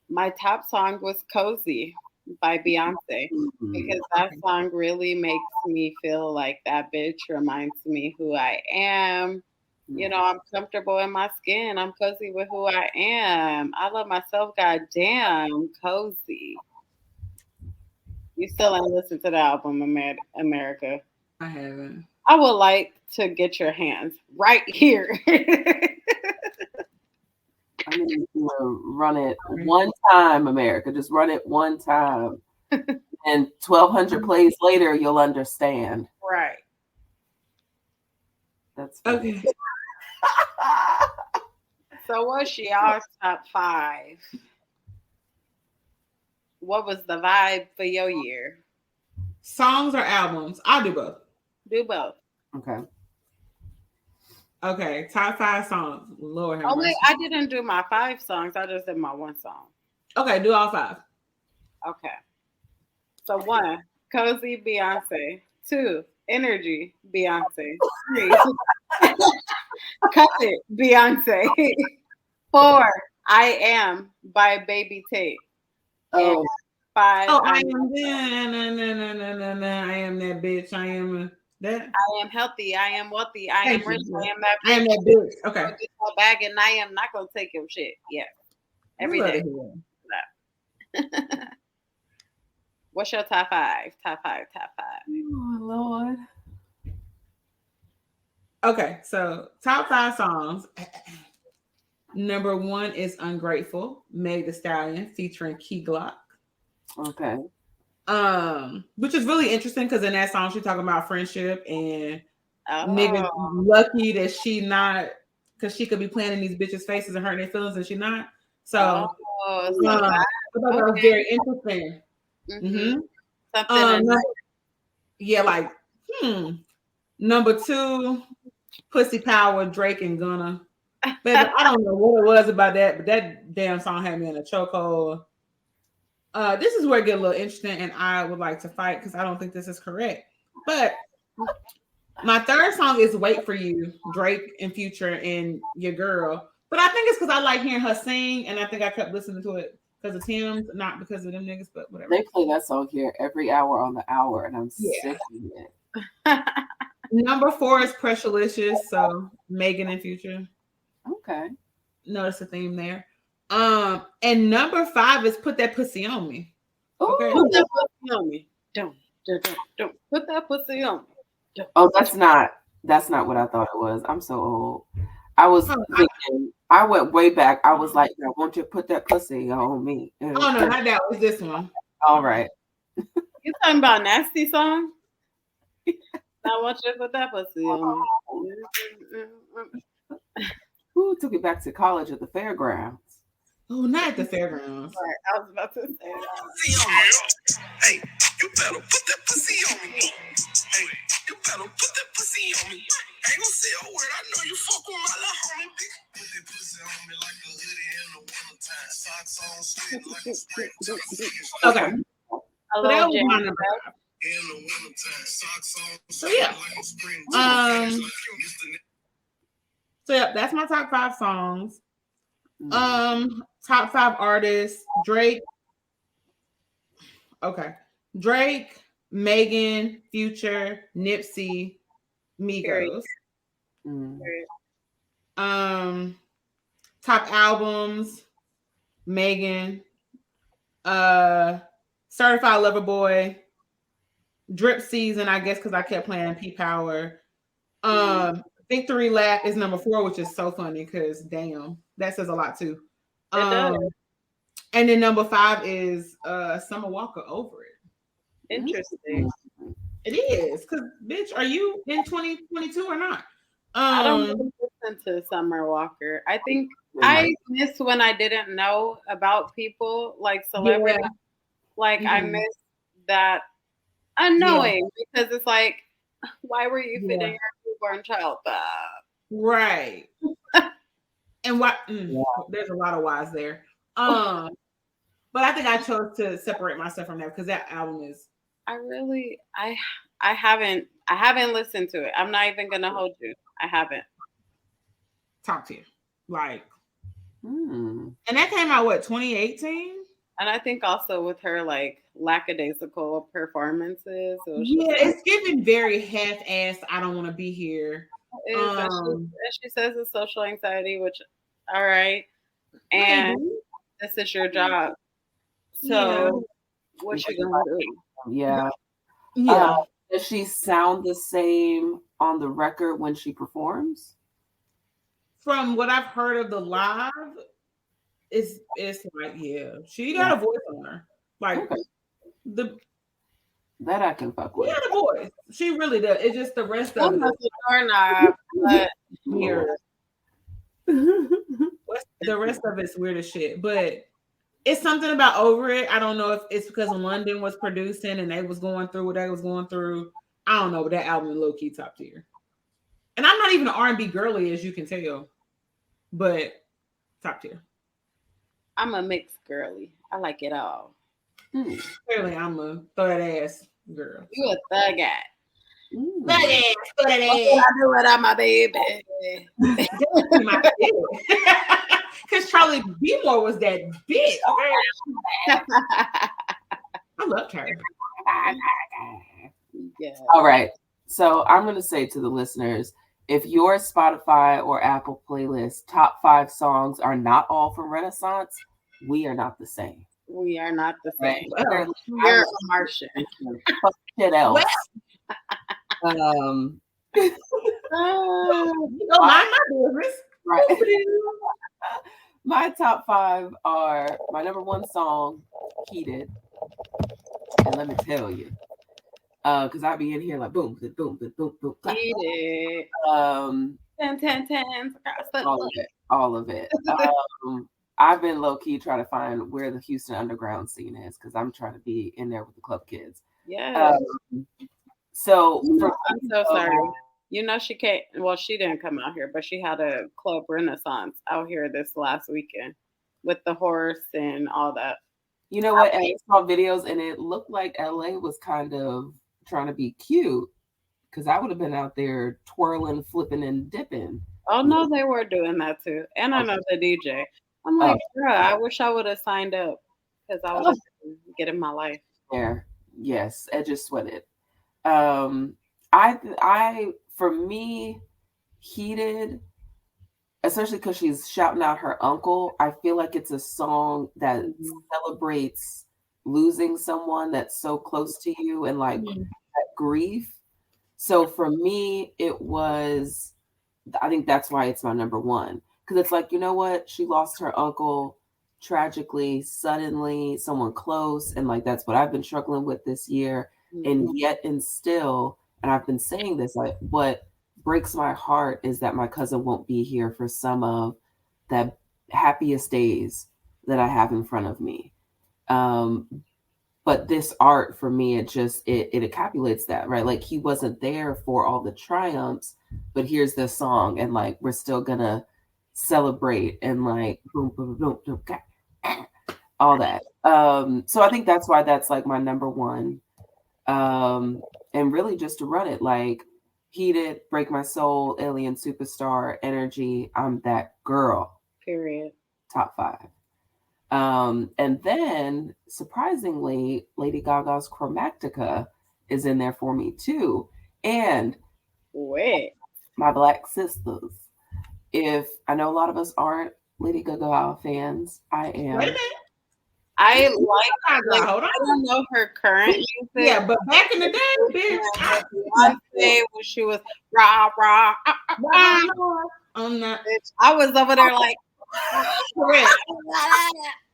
S1: My top song was Cozy by Beyonce. Because that song really makes me feel like that bitch reminds me who I am. You know, I'm comfortable in my skin. I'm cozy with who I am. I love myself. Goddamn, cozy. You still ain't listened to the album, America.
S3: I haven't.
S1: I would like to get your hands right here.
S2: I'm going to run it one time, America. Just run it one time. And 1,200 plays later, you'll understand.
S1: Right.
S2: That's funny.
S3: Okay.
S1: So what's y'all's top 5? What was the vibe for your year?
S3: Songs or albums? I'll do both.
S1: Do both.
S2: Okay.
S3: Okay. Top 5 songs. Lord have
S1: Oh,
S3: mercy.
S1: wait, I didn't do my 5 songs. I just did my 1 song.
S3: Okay, do all 5.
S1: Okay. So 1, Cozy Beyonce. 2, Energy Beyonce. 3, Cut It Beyonce. 4, I Am by Baby Tate.
S2: Oh.
S1: And 5,
S3: I am I am that bitch. I am that.
S1: I am healthy. I am wealthy. I am rich. I am that bitch.
S3: I am that bitch. Okay.
S1: Get my bag and I am not gonna take your shit. Yeah. Every day. What's your top 5? Top 5.
S2: Oh, Lord.
S3: Okay, so top 5 songs. Number 1 is Ungrateful, Meg Thee Stallion featuring Key Glock.
S2: Okay.
S3: Which is really interesting because in that song she's talking about friendship and niggas lucky that she not, because she could be playing in these bitches' faces and hurting their feelings and she not. So I thought that was very interesting.
S1: Mm-hmm. Something
S3: yeah, like number 2, Pussy Power, Drake and Gunna. Baby, I don't know what it was about that, but that damn song had me in a chokehold. This is where it gets a little interesting, and I would like to fight because I don't think this is correct. But My third song is "Wait for You," Drake and Future and Your Girl. But I think it's because I like hearing her sing, and I think I kept listening to it because of Tim's, not because of them niggas, but whatever.
S2: They play that song here every hour on the hour, and I'm sick of it.
S3: Number 4 is Pressurelicious, so Megan and Future.
S2: Okay.
S3: Notice the theme there. And number 5 is Put That Pussy on Me.
S1: Okay. Put that pussy on me. Don't put that pussy on me.
S2: Oh, that's not what I thought it was. I'm so old. I was thinking, I went way back. I was like, now, won't you put that pussy on me?
S3: Oh, no, not that. Was this one.
S2: All right.
S1: You talking about nasty song? I want you to put that pussy on me.
S2: Who took it back to college at the fairgrounds?
S3: Oh, not at the fairgrounds.
S1: Right, I was about to say that.
S4: Hey, you better put that pussy on me. Hey, you better put that pussy on me. Ain't gonna say a word. I know you fuck with my little homie, bitch. Put that pussy on me like a hoodie in the wintertime. Socks on, sweating like a spring.
S3: Okay. So that was my number 5.
S4: In the wintertime, socks on,
S3: sweating like a spring. So yeah, that's my top 5 songs. Top 5 artists: Drake. Okay, Drake, Megan, Future, Nipsey, Migos. Top albums: Megan, Certified Lover Boy, Drip Season. I guess because I kept playing P Power. Victory Lap is number 4, which is so funny because damn, that says a lot too. And then number 5 is Summer Walker, Over It.
S1: Interesting.
S3: It is because bitch, are you in 2022 or not?
S1: I don't really listen to Summer Walker. I think I miss when I didn't know about people like celebrities. Yeah. Like I miss that unknowing because it's like, why were you fitting your newborn child up?
S3: Right. And what? There's a lot of whys there. But I think I chose to separate myself from that because that album is.
S1: I haven't listened to it. I'm not even gonna hold you. I haven't.
S3: Talk to you, like. And that came out 2018.
S1: And I think also with her like lackadaisical performances.
S3: It's giving very half-assed. I don't want to be here.
S1: She says it's social anxiety, which all right. And this is your job. So what you gonna do?
S2: Yeah. Does she sound the same on the record when she performs?
S3: From what I've heard of the live, it's like she got a voice on her. Like
S2: that I can fuck with.
S3: She got a voice. She really does. It's just the rest of it.
S1: But
S3: weird. The rest of it's weird as shit. But it's something about Over It. I don't know if it's because London was producing and they was going through what they was going through. I don't know, but that album is low key top tier. And I'm not even an R&B girly, as you can tell, but top tier.
S1: I'm a mixed girly. I like it all.
S3: Clearly, I'm a throw that ass girl.
S1: You a thug at.
S3: Thug ass, throw that ass.
S1: I do it on my baby.
S3: Because Charlie B-More was that bitch. Okay? I loved her.
S2: Yeah. All right. So I'm going to say to the listeners, if your Spotify or Apple playlist top 5 songs are not all from Renaissance, we are not the same.
S1: We are not the same. Right. You're a Martian.
S2: Shit else.
S3: Mind my business.
S2: Right. My top 5 are my number 1 song, Heated. And let me tell you, because I be in here like boom, boom, boom, boom, boom.
S1: Heated. 10.
S2: All of it. I've been low key trying to find where the Houston underground scene is because I'm trying to be in there with the club kids.
S1: Yeah.
S2: I'm
S1: so sorry. You know, she can't. Well, she didn't come out here, but she had a club Renaissance out here this last weekend with the horse and all that.
S2: You know what? I saw videos and it looked like LA was kind of trying to be cute. because I would have been out there twirling, flipping, and dipping.
S1: Oh no, they were doing that too, and I know the DJ. I'm like, bruh, I wish I would have signed up because I was getting my life.
S2: There, yes, Edge is sweated. For me, Heated, especially because she's shouting out her uncle. I feel like it's a song that celebrates losing someone that's so close to you and like that grief. So for me, I think that's why it's my number one. Because it's like, you know what? She lost her uncle tragically, suddenly, someone close. And like, that's what I've been struggling with this year. And yet, and still, and I've been saying this, like, what breaks my heart is that my cousin won't be here for some of the happiest days that I have in front of me. But this art for me, it encapsulates that, right? Like he wasn't there for all the triumphs, but here's this song, and like we're still gonna celebrate and like boom, boom, boom, boom, all that. So I think that's why that's like my number one. And really just to run it, like Heated, Break My Soul, Alien Superstar, Energy, I'm That Girl.
S1: Period.
S2: Top 5. And then surprisingly, Lady Gaga's Chromatica is in there for me too. And my Black sisters. If I know a lot of us aren't Lady Gaga fans, I am.
S3: Wait a minute.
S1: I don't know her current music.
S3: Yeah, but back in the day, bitch,
S1: when she was rah rah,
S3: I'm not.
S1: I was over there like,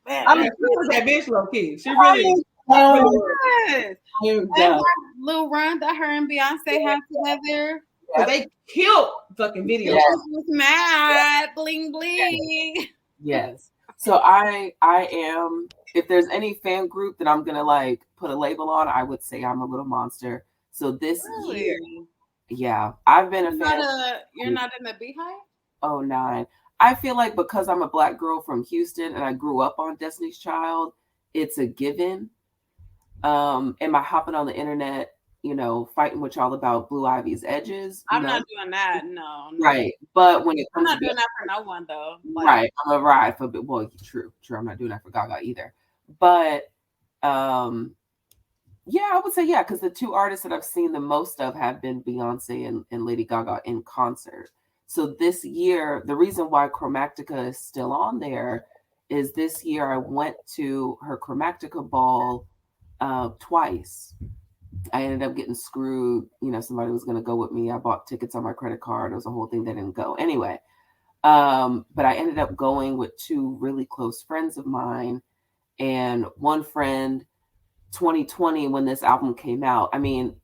S3: I mean, she was that bitch low key. She really is.
S1: And that little run that her and Beyonce had together.
S3: Yep. They killed fucking videos.
S1: Yes. Was mad, bling bling.
S2: Yes. So I am. If there's any fan group that I'm gonna like put a label on, I would say I'm a Little Monster. So this year, yeah, I've been a fan.
S1: You're not in the Beehive?
S2: Oh, 9. I feel like because I'm a Black girl from Houston and I grew up on Destiny's Child, it's a given. Am I hopping on the internet, fighting with y'all about Blue Ivy's edges?
S1: I'm not doing that. No.
S2: Right. But when it comes
S1: I'm not doing that for no one though.
S2: Like, right. I'm a ride for true. I'm not doing that for Gaga either. But yeah, I would say yeah, because the two artists that I've seen the most of have been Beyonce and Lady Gaga in concert. So this year, the reason why Chromatica is still on there is this year I went to her Chromatica ball twice. I ended up getting screwed. Somebody was going to go with me. I bought tickets on my credit card. It was a whole thing that didn't go. Anyway, but I ended up going with 2 really close friends of mine. And one friend, 2020, when this album came out, I mean,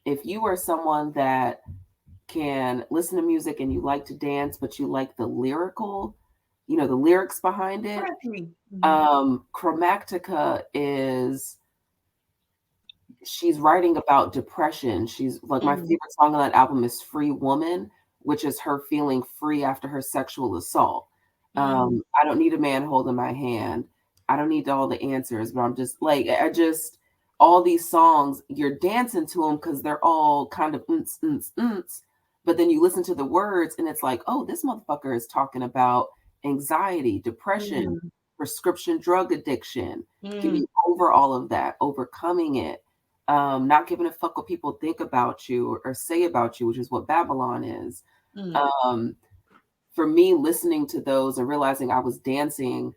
S2: if you are someone that can listen to music and you like to dance, but you like the lyrical, the lyrics behind it, Chromatica she's writing about depression. She's like, my favorite song on that album is Free Woman, which is her feeling free after her sexual assault. I don't need a man holding my hand. I don't need all the answers, but I'm just like, all these songs, you're dancing to them because they're all kind of but then you listen to the words and it's like, oh, this motherfucker is talking about anxiety, depression, prescription drug addiction, getting over all of that, overcoming it, not giving a fuck what people think about you or say about you, which is what Babylon is. For me, listening to those and realizing I was dancing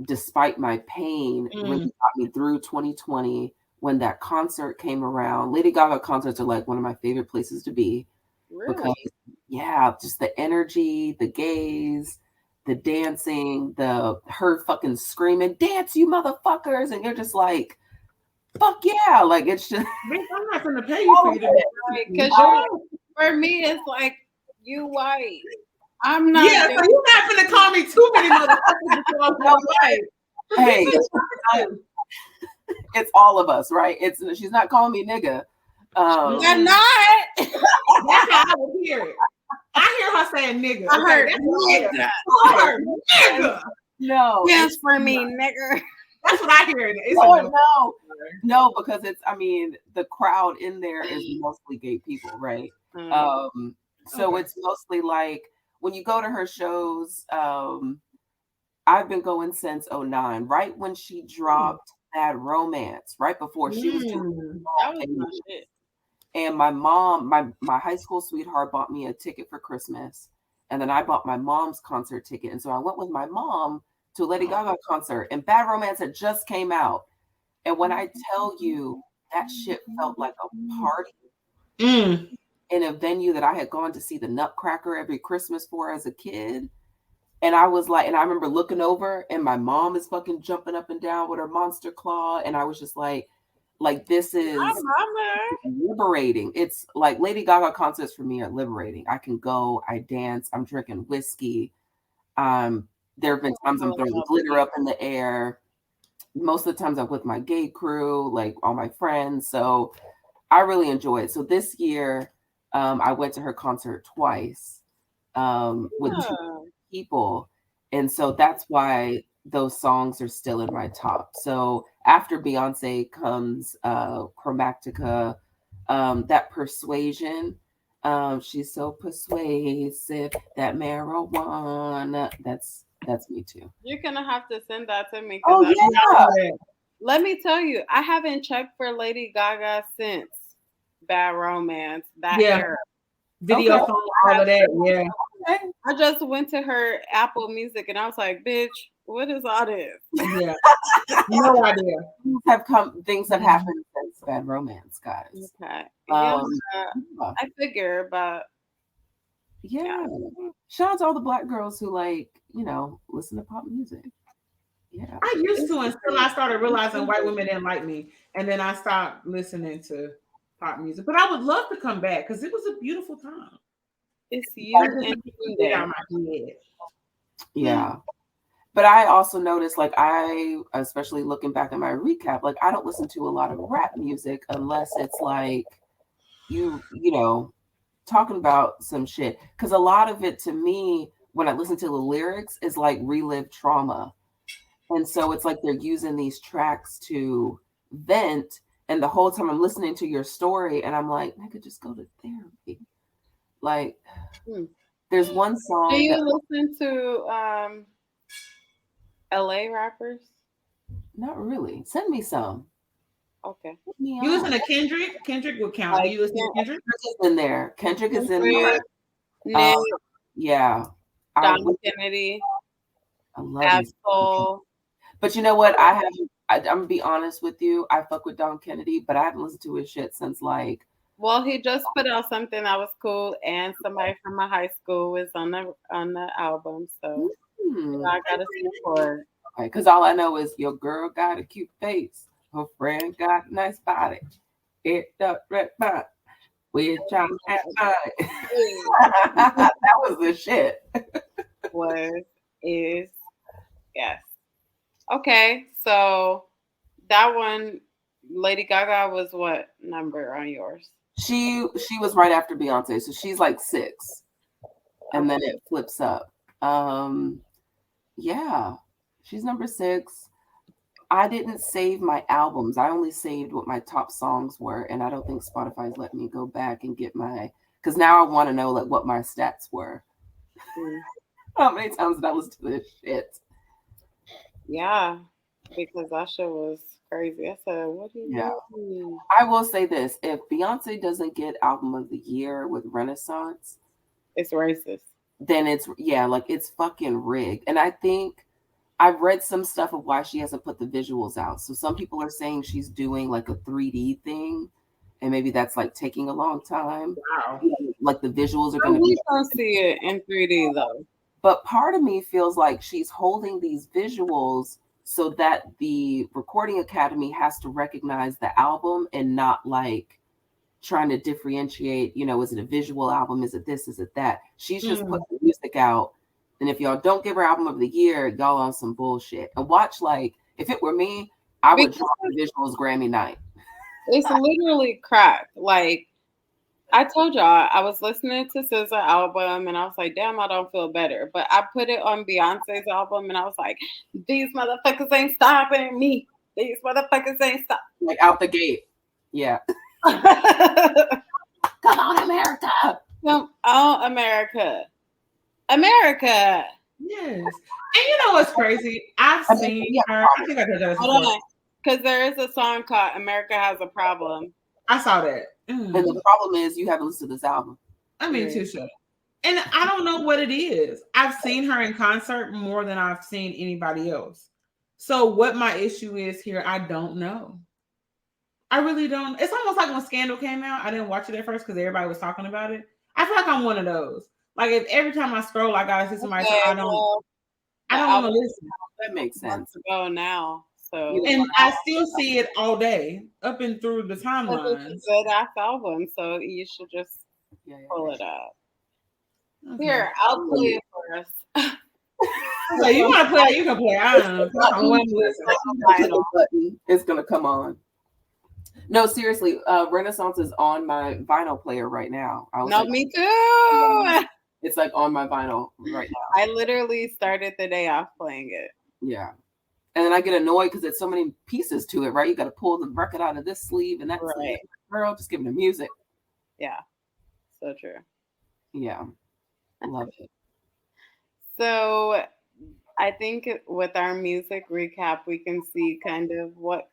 S2: despite my pain really got me through 2020 when that concert came around. Lady Gaga concerts are like one of my favorite places to be.
S1: Really?
S2: Because, yeah, just the energy, the gaze, the dancing, her fucking screaming, dance, you motherfuckers. And you're just like, fuck yeah. Like, it's just.
S3: I'm not going to pay you for you to be.
S1: Because for me, it's like, you white. I'm not.
S3: Yeah, so you're not going to call me too many motherfuckers before I'm white.
S2: Hey, it's all of us, right? She's not calling me nigga.
S1: I'm not.
S3: That's how I would hear it. I hear her saying nigga.
S1: I heard nigga.
S3: Nigga.
S2: No.
S1: Dance for me, nigga.
S3: That's what I hear.
S2: No, because it's, I mean, the crowd in there is mostly gay people, right? So it's mostly like when you go to her shows, I've been going since 2009, right when she dropped Bad Romance, right before she was doing
S1: that was my shit.
S2: And my mom, my high school sweetheart bought me a ticket for Christmas. And then I bought my mom's concert ticket. And so I went with my mom to a Lady Gaga concert. And Bad Romance had just came out. And when I tell you that shit felt like a party in a venue that I had gone to see the Nutcracker every Christmas for as a kid. And I was like, and I remember looking over and my mom is fucking jumping up and down with her monster claw. And I was just like this is liberating. It's like Lady Gaga concerts for me are liberating. I can go, I dance, I'm drinking whiskey. There have been times I'm throwing glitter up in the air. Most of the times I'm with my gay crew, like all my friends. So I really enjoy it. So this year, I went to her concert twice with two people. And so that's why those songs are still in my top. So after Beyonce comes Chromatica, that Persuasion, she's so persuasive, that marijuana, that's me too.
S1: You're gonna have to send that to me.
S2: Oh yeah.
S1: Let me tell you, I haven't checked for Lady Gaga since Bad Romance, that era.
S3: Video song, all of that, yeah.
S1: I just went to her Apple Music and I was like, bitch, what is all this?
S3: Yeah. No idea.
S2: Things have happened since Bad Romance, guys.
S1: Okay. I figure, but
S2: yeah. Shout out to all the Black girls who listen to pop music. Yeah.
S3: I used to until I started realizing white women didn't like me. And then I stopped listening to pop music. But I would love to come back because it was a beautiful time.
S1: It's you and
S2: yeah. But I also noticed, especially looking back at my recap, I don't listen to a lot of rap music unless it's talking about some shit. Because a lot of it, to me, when I listen to the lyrics, is relive trauma. And so it's they're using these tracks to vent. And the whole time I'm listening to your story, and I'm like, I could just go to therapy. There's one song.
S1: Do you listen to LA rappers?
S2: Not really. Send me some.
S1: Okay.
S3: You listen to Kendrick? Kendrick would count. Do you listen to Kendrick?
S2: Kendrick is in there. Kendrick is in there.
S1: Nick,
S2: yeah.
S1: Don Kennedy.
S2: I love
S1: Absol.
S2: But you know what? I'm gonna be honest with you. I fuck with Don Kennedy, but I haven't listened to his shit since
S1: Well, he just put out something that was cool, and somebody from my high school was on the album, so I gotta support.
S2: Okay, because all I know is your girl got a cute face, her friend got a nice body. It up red body. We're trying to have body. That was the shit.
S1: Yes. Okay, so that one, Lady Gaga was what number on yours?
S2: She was right after Beyonce, so she's 6, and then it flips up. Yeah, she's number 6. I didn't save my albums. I only saved what my top songs were, and I don't think Spotify's let me go back and get because now I want to know what my stats were. How many times did I listen to this shit?
S1: Yeah, because that shit was crazy. I said, what do you mean?
S2: I will say this. If Beyonce doesn't get album of the year with Renaissance,
S1: it's racist.
S2: Then it's fucking rigged. And I think I've read some stuff of why she hasn't put the visuals out. So some people are saying she's doing a 3D thing, and maybe that's taking a long time.
S3: Wow.
S2: The visuals are going to
S1: be. We don't see it in 3D though.
S2: But part of me feels like she's holding these visuals so that the Recording Academy has to recognize the album and not trying to differentiate, is it a visual album? Is it this? Is it that? She's just putting the music out. And if y'all don't give her album of the year, y'all on some bullshit. And watch, if it were me, I would drop the visuals Grammy night.
S1: It's literally crack. I told y'all I was listening to SZA album and I was like, damn, I don't feel better. But I put it on Beyonce's album and I was like, these motherfuckers ain't stopping me. These motherfuckers ain't stopping.
S2: Like out the gate. Yeah. Come on, America.
S1: Come on, America. America.
S3: Yes. And you know what's crazy? I've seen her. I think I told you this before.
S1: Because there is a song called America Has a Problem.
S3: I saw that.
S2: And the problem is you haven't listened to this album.
S3: I mean, too short. And I don't know what it is. I've seen her in concert more than I've seen anybody else. So what my issue is here, I don't know. I really don't. It's almost like when Scandal came out, I didn't watch it at first because everybody was talking about it. I feel like I'm one of those. Like if every time I scroll, I gotta see somebody. Okay, I don't want to listen.
S2: That makes sense.
S1: To go now. So
S3: and I still see it all day up and through the timeline.
S1: It's a good ass album, so you should just pull it up. Okay. Here, I'll play it for us.
S3: So you want to play it, you can play. I don't know.
S2: It's gonna come on. No, seriously, Renaissance is on my vinyl player right now.
S1: Me too.
S2: It's like on my vinyl right now.
S1: I literally started the day off playing it.
S2: Yeah. And then I get annoyed because there's so many pieces to it, right? You got to pull the record out of this sleeve and that sleeve. Girl, just give me the music.
S1: Yeah. So true.
S2: Yeah. I love it.
S1: So I think with our music recap, we can see kind of what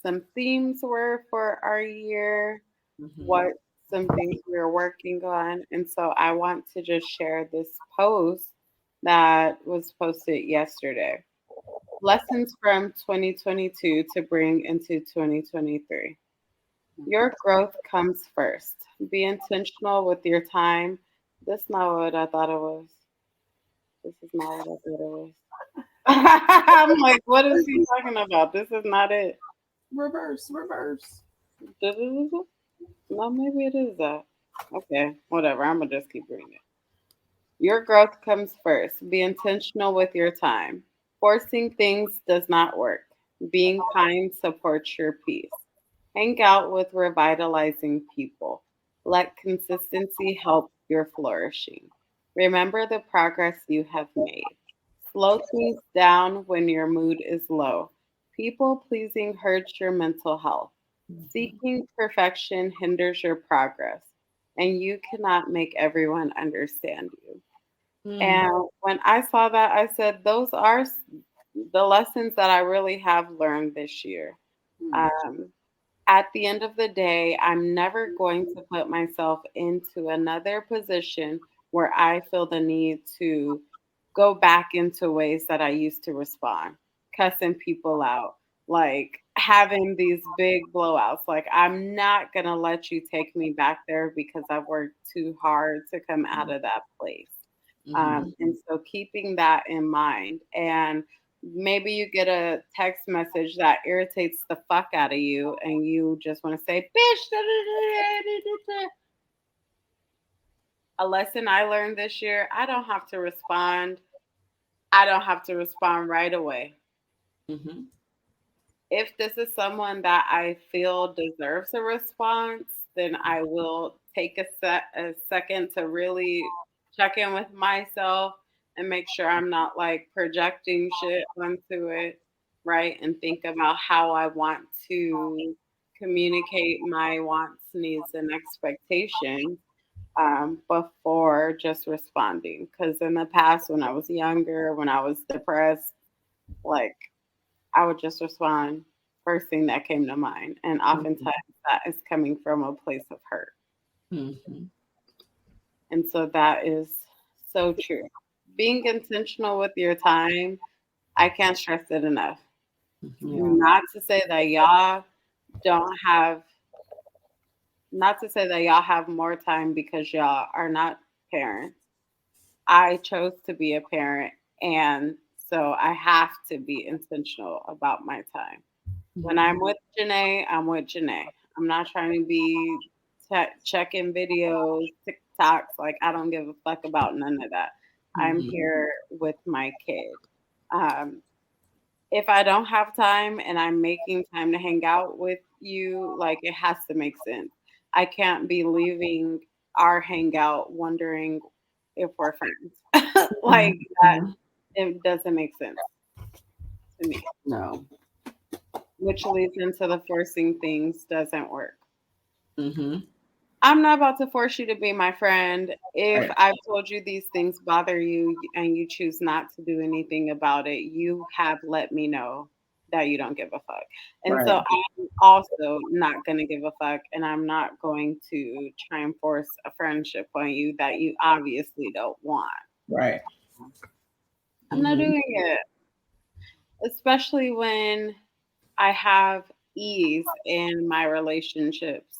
S1: some themes were for our year, what some things we were working on. And so I want to just share this post that was posted yesterday. Lessons from 2022 to bring into 2023. Your growth comes first. Be intentional with your time. This is not what I thought it was. This is not what I thought it was. I'm like, what is he talking about? This is not it.
S2: Reverse.
S1: No, maybe it is that. Okay, whatever. I'm going to just keep reading it. Your growth comes first. Be intentional with your time. Forcing things does not work. Being kind supports your peace. Hang out with revitalizing people. Let consistency help your flourishing. Remember the progress you have made. Slow things down when your mood is low. People pleasing hurts your mental health. Seeking perfection hinders your progress, and you cannot make everyone understand you. And when I saw that, I said, those are the lessons that I really have learned this year. At the end of the day, I'm never going to put myself into another position where I feel the need to go back into ways that I used to respond, cussing people out, like having these big blowouts. Like, I'm not going to let you take me back there because I've worked too hard to come out of that place. And so keeping that in mind, and maybe you get a text message that irritates the fuck out of you and you just want to say, bitch. A lesson I learned this year, I don't have to respond. I don't have to respond right away. If this is someone that I feel deserves a response, then I will take a second to really check in with myself and make sure I'm not like projecting shit onto it, right? And think about how I want to communicate my wants, needs, and expectations before just responding. Because in the past, when I was younger, when I was depressed, like I would just respond first thing that came to mind. And oftentimes that is coming from a place of hurt. And so that is so true. Being intentional with your time, I can't stress it enough. Not to say that y'all have more time because y'all are not parents. I chose to be a parent, and so I have to be intentional about my time. When I'm with Janae, I'm with Janae. I'm not trying to be checking videos, TikToks. Like, I don't give a fuck about none of that. I'm here with my kid. If I don't have time and I'm making time to hang out with you, like, it has to make sense. I can't be leaving our hangout wondering if we're friends. Like that, it doesn't make sense to me.
S2: No.
S1: Which leads into the forcing things doesn't work.
S2: Mm-hmm.
S1: I'm not about to force you to be my friend. If
S3: Right.
S1: I've told you these things bother you and you choose not to do anything about it, you have let me know that you don't give a fuck. And so
S3: Right.
S1: I'm also not going to give a fuck, and I'm not going to try and force a friendship on you that you obviously don't want.
S3: Right.
S1: I'm not doing it, especially when I have ease in my relationships.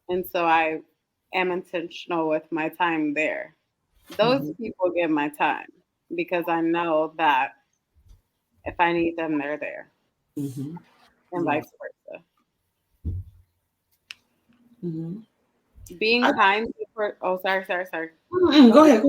S1: And so I am intentional with my time there. Those
S3: Mm-hmm.
S1: people get my time because I know that if I need them, they're there,
S2: Mm-hmm.
S1: and
S2: Yeah.
S1: vice versa.
S2: Mm-hmm.
S1: Being kind to oh, sorry.
S3: Go ahead. Go ahead.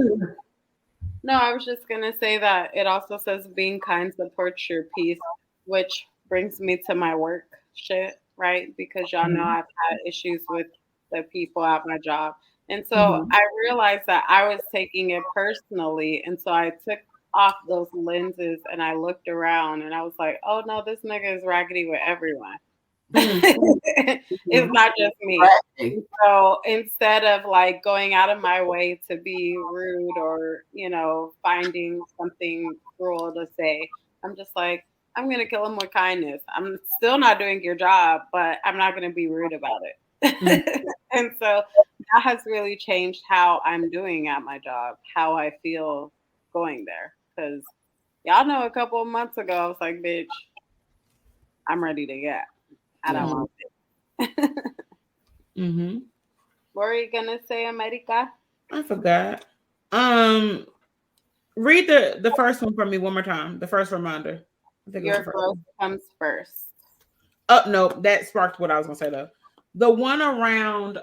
S1: No, I was just gonna say that it also says being kind supports your peace, which brings me to my work shit, right? Because y'all know
S3: Mm-hmm.
S1: I've had issues with the people at my job. And so
S3: Mm-hmm.
S1: I realized that I was taking it personally. And so I took off those lenses and I looked around and I was like, oh no, this nigga is raggedy with everyone. It's not just me.
S2: Right.
S1: So instead of like going out of my way to be rude or, finding something cruel to say, I'm just like, I'm going to kill him with kindness. I'm still not doing your job, but I'm not going to be rude about
S3: Mm-hmm.
S1: it. And so that has really changed how I'm doing at my job, how I feel going there. Because y'all know a couple of months ago, I was like, bitch, I'm ready to get. I don't
S2: Yeah.
S1: want it.
S3: Mm-hmm.
S1: What are you going to say, America?
S3: I forgot. Um, Read the first one for me one more time. The first reminder. I think it was
S1: Your
S3: the first
S1: growth
S3: one.
S1: comes first.
S3: Oh no, that sparked what I was gonna say though. The one around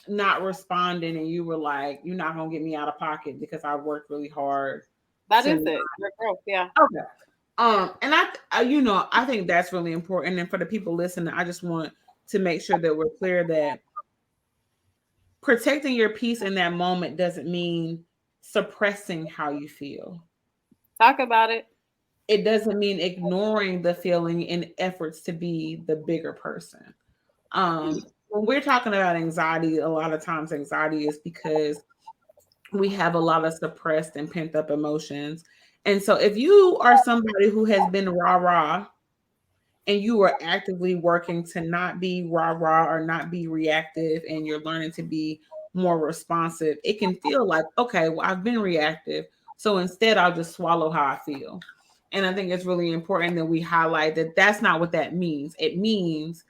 S3: not responding and you were like, you're not gonna get me out of pocket because I worked really hard
S1: That
S3: to
S1: is it. Your growth, yeah.
S3: okay. And I think that's really important. And for the people listening, I just want to make sure that we're clear that protecting your peace in that moment doesn't mean suppressing how you feel.
S1: Talk about it.
S3: It doesn't mean ignoring the feeling in efforts to be the bigger person. When we're talking about anxiety, a lot of times anxiety is because we have a lot of suppressed and pent up emotions. And so if you are somebody who has been rah rah and you are actively working to not be rah rah or not be reactive and you're learning to be more responsive, it can feel like, okay, well, I've been reactive. So instead, I'll just swallow how I feel. And I think it's really important that we highlight that that's not what that means. It means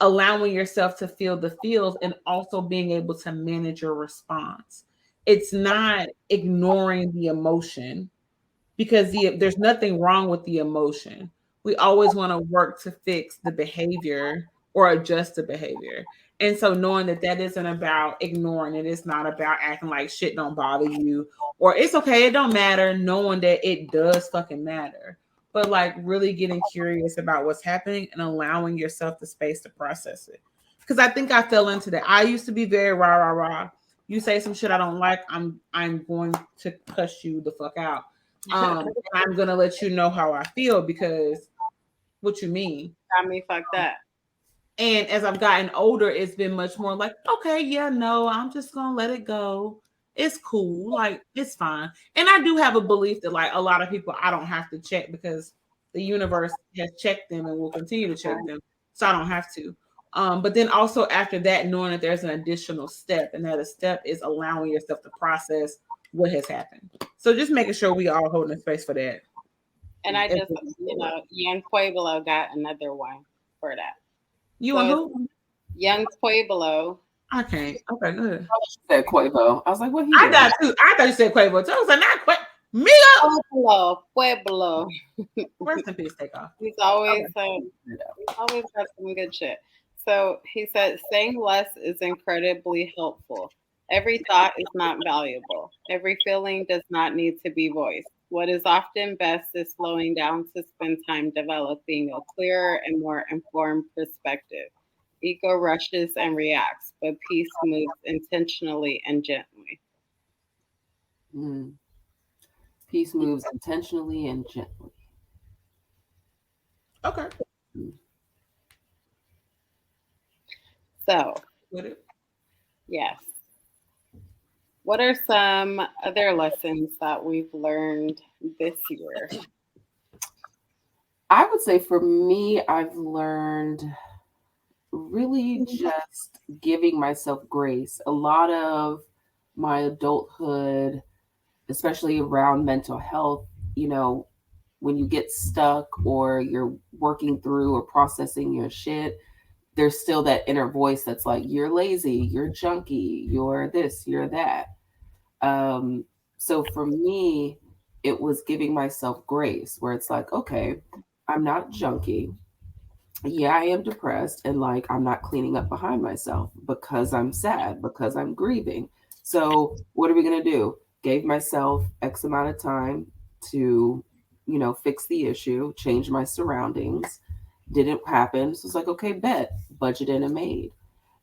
S3: allowing yourself to feel the feels and also being able to manage your response. It's not ignoring the emotion because there's nothing wrong with the emotion. We always want to work to fix the behavior or adjust the behavior. And so knowing that that isn't about ignoring it, it's not about acting like shit don't bother you or it's okay, it don't matter, knowing that it does fucking matter. But like really getting curious about what's happening and allowing yourself the space to process it. Because I think I fell into that. I used to be very rah rah rah. You say some shit I don't like, I'm going to cuss you the fuck out. I'm gonna let you know how I feel because what you mean.
S1: Got me fucked up.
S3: And as I've gotten older, it's been much more like, okay, yeah, no, I'm just gonna let it go. It's cool, like it's fine. And I do have a belief that like a lot of people I don't have to check because the universe has checked them and will continue to check them. So I don't have to. But then also after that, knowing that there's an additional step, and that a step is allowing yourself to process what has happened. So just making sure we all holding space for that.
S1: And I just, Young Pueblo got another one for that.
S3: You
S1: So
S3: and
S1: it's
S3: who?
S1: Young Pueblo.
S3: I can't. Okay, good.
S2: Said Quavo. I was like, what he
S3: I
S2: doing?
S3: got two. I thought you said Quavo. So I was like, not Quavo. Me up.
S1: Pueblo.
S3: Rest in peace, take off.
S1: He's always
S3: Okay.
S1: he's always got some good shit. So he said, saying less is incredibly helpful. Every thought is not valuable. Every feeling does not need to be voiced. What is often best is slowing down to spend time developing a clearer and more informed perspective. Ego rushes and reacts, but peace moves intentionally and gently.
S2: Mm. Peace moves intentionally and gently.
S3: Okay.
S2: Mm.
S1: So,
S3: With it.
S1: yes. What are some other lessons that we've learned this year?
S2: I would say for me, I've learned really just giving myself grace. A lot of my adulthood, especially around mental health, you know, when you get stuck or you're working through or processing your shit, there's still that inner voice that's like, you're lazy, you're junky, you're this, you're that. Um, so for me, it was giving myself grace where it's like, okay, I'm not junky. Yeah, I am depressed and like I'm not cleaning up behind myself because I'm sad, because I'm grieving. So what are we going to do? Gave myself X amount of time to, fix the issue, change my surroundings. Didn't happen. So it's like, okay, bet, budget in and made.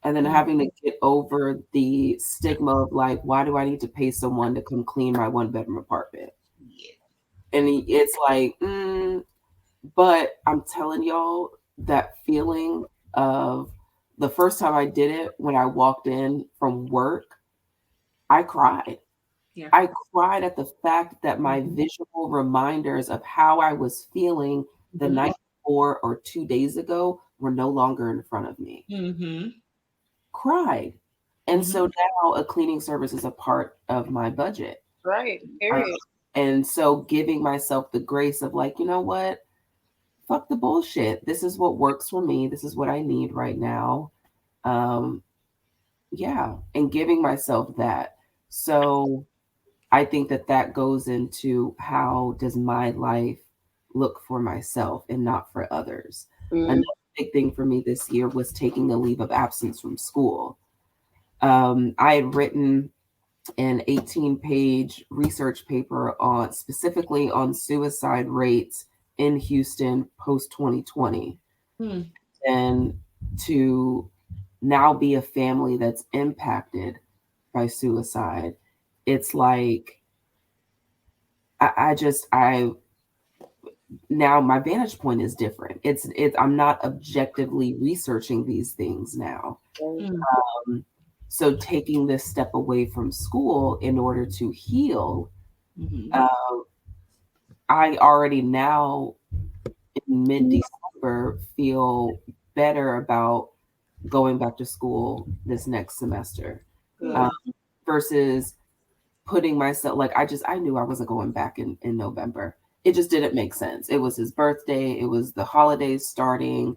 S2: And then having to get over the stigma of like, why do I need to pay someone to come clean my 1 bedroom apartment?
S3: Yeah.
S2: And it's like, but I'm telling y'all, that feeling of the first time I did it when I walked in from work, I cried.
S3: Yeah.
S2: I cried at the fact that my visual reminders of how I was feeling the night before or 2 days ago were no longer in front of me.
S3: Mm-hmm.
S2: Cried. And so now a cleaning service is a part of my budget.
S1: Right.
S2: Uh,
S1: Period.
S2: and so giving myself the grace of like, you know what? Fuck the bullshit. This is what works for me. This is what I need right now. Um, yeah, and giving myself that. So I think that that goes into how does my life look for myself and not for others.
S1: Mm.
S2: Another big thing for me this year was taking a leave of absence from school. I had written an 18-page research paper on specifically on suicide rates in Houston post 2020. And to now be a family that's impacted by suicide, it's like I now my vantage point is different. It's I'm not objectively researching these things now. So taking this step away from school in order to heal, I already now in mid-December feel better about going back to school this next semester, versus putting myself like I knew I wasn't going back in November. It just didn't make sense. It was his birthday. It was the holidays starting.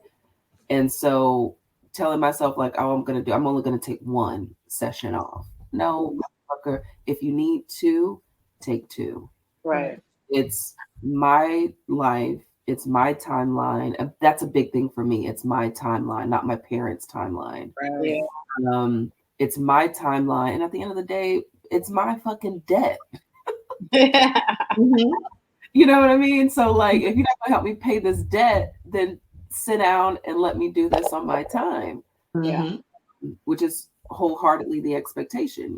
S2: And so telling myself like, oh, I'm only going to take one session off. No, motherfucker, if you need two, take two.
S1: Right.
S2: It's my life. It's my timeline. That's a big thing for me. It's my timeline, not my parents' timeline.
S1: Yeah.
S2: It's my timeline. And at the end of the day, it's my fucking debt. You know what I mean? So like, if you're not gonna help me pay this debt, then sit down and let me do this on my time.
S1: Yeah.
S2: Which is wholeheartedly the expectation,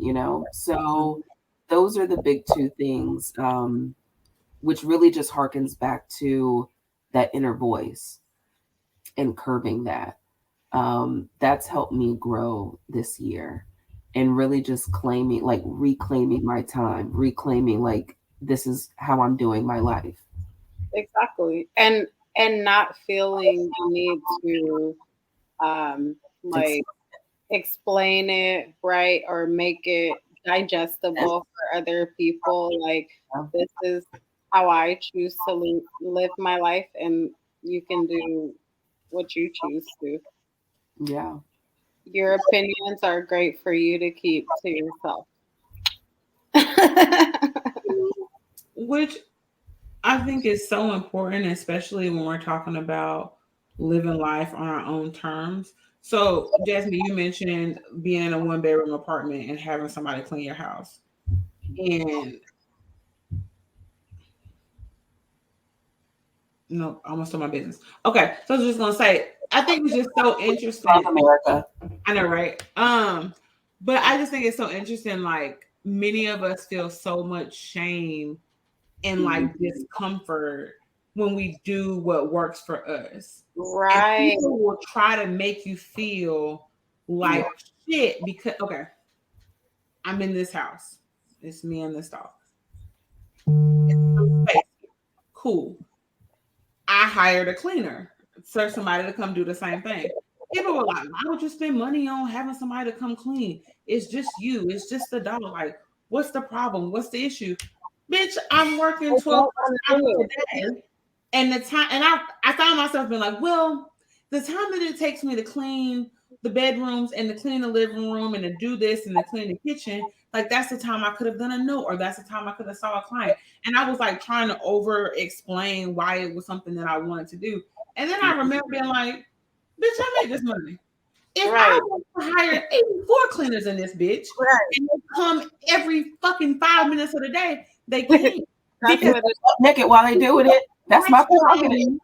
S2: So those are the big two things, which really just harkens back to that inner voice and curbing that. That's helped me grow this year and really just reclaiming my time, reclaiming like this is how I'm doing my life.
S1: Exactly. And not feeling the need to like explain it, right, or make it digestible for other people. Like, this is how I choose to live my life, and you can do what you choose to.
S2: Yeah.
S1: Your opinions are great for you to keep to yourself.
S3: Which I think is so important, especially when we're talking about living life on our own terms. So, Jasmine, you mentioned being in a 1 bedroom apartment and having somebody clean your house. And no, I almost told my business. Okay, so I was just gonna say, I think it's just so interesting.
S2: America.
S3: I know, right? But I just think it's so interesting. Like many of us feel so much shame and like discomfort when we do what works for us.
S1: Right.
S3: And people will try to make you feel like shit because I'm in this house. It's me and this dog. Cool. I hired a cleaner, so somebody to come do the same thing. People were like, why would you spend money on having somebody to come clean? It's just you. It's just the dog. Like, what's the problem? What's the issue? Bitch, I'm working 12 hours a day. And the time, and I found myself being like, well, the time that it takes me to clean the bedrooms and to clean the living room and to do this and to clean the kitchen, like that's the time I could have done a note or that's the time I could have saw a client. And I was like trying to over explain why it was something that I wanted to do. And then I remember being like, bitch, I made this money. If I was to hire 84 cleaners in this bitch and they come every fucking 5 minutes of the day, they can't.
S2: Because naked while they doing it. That's my prerogative.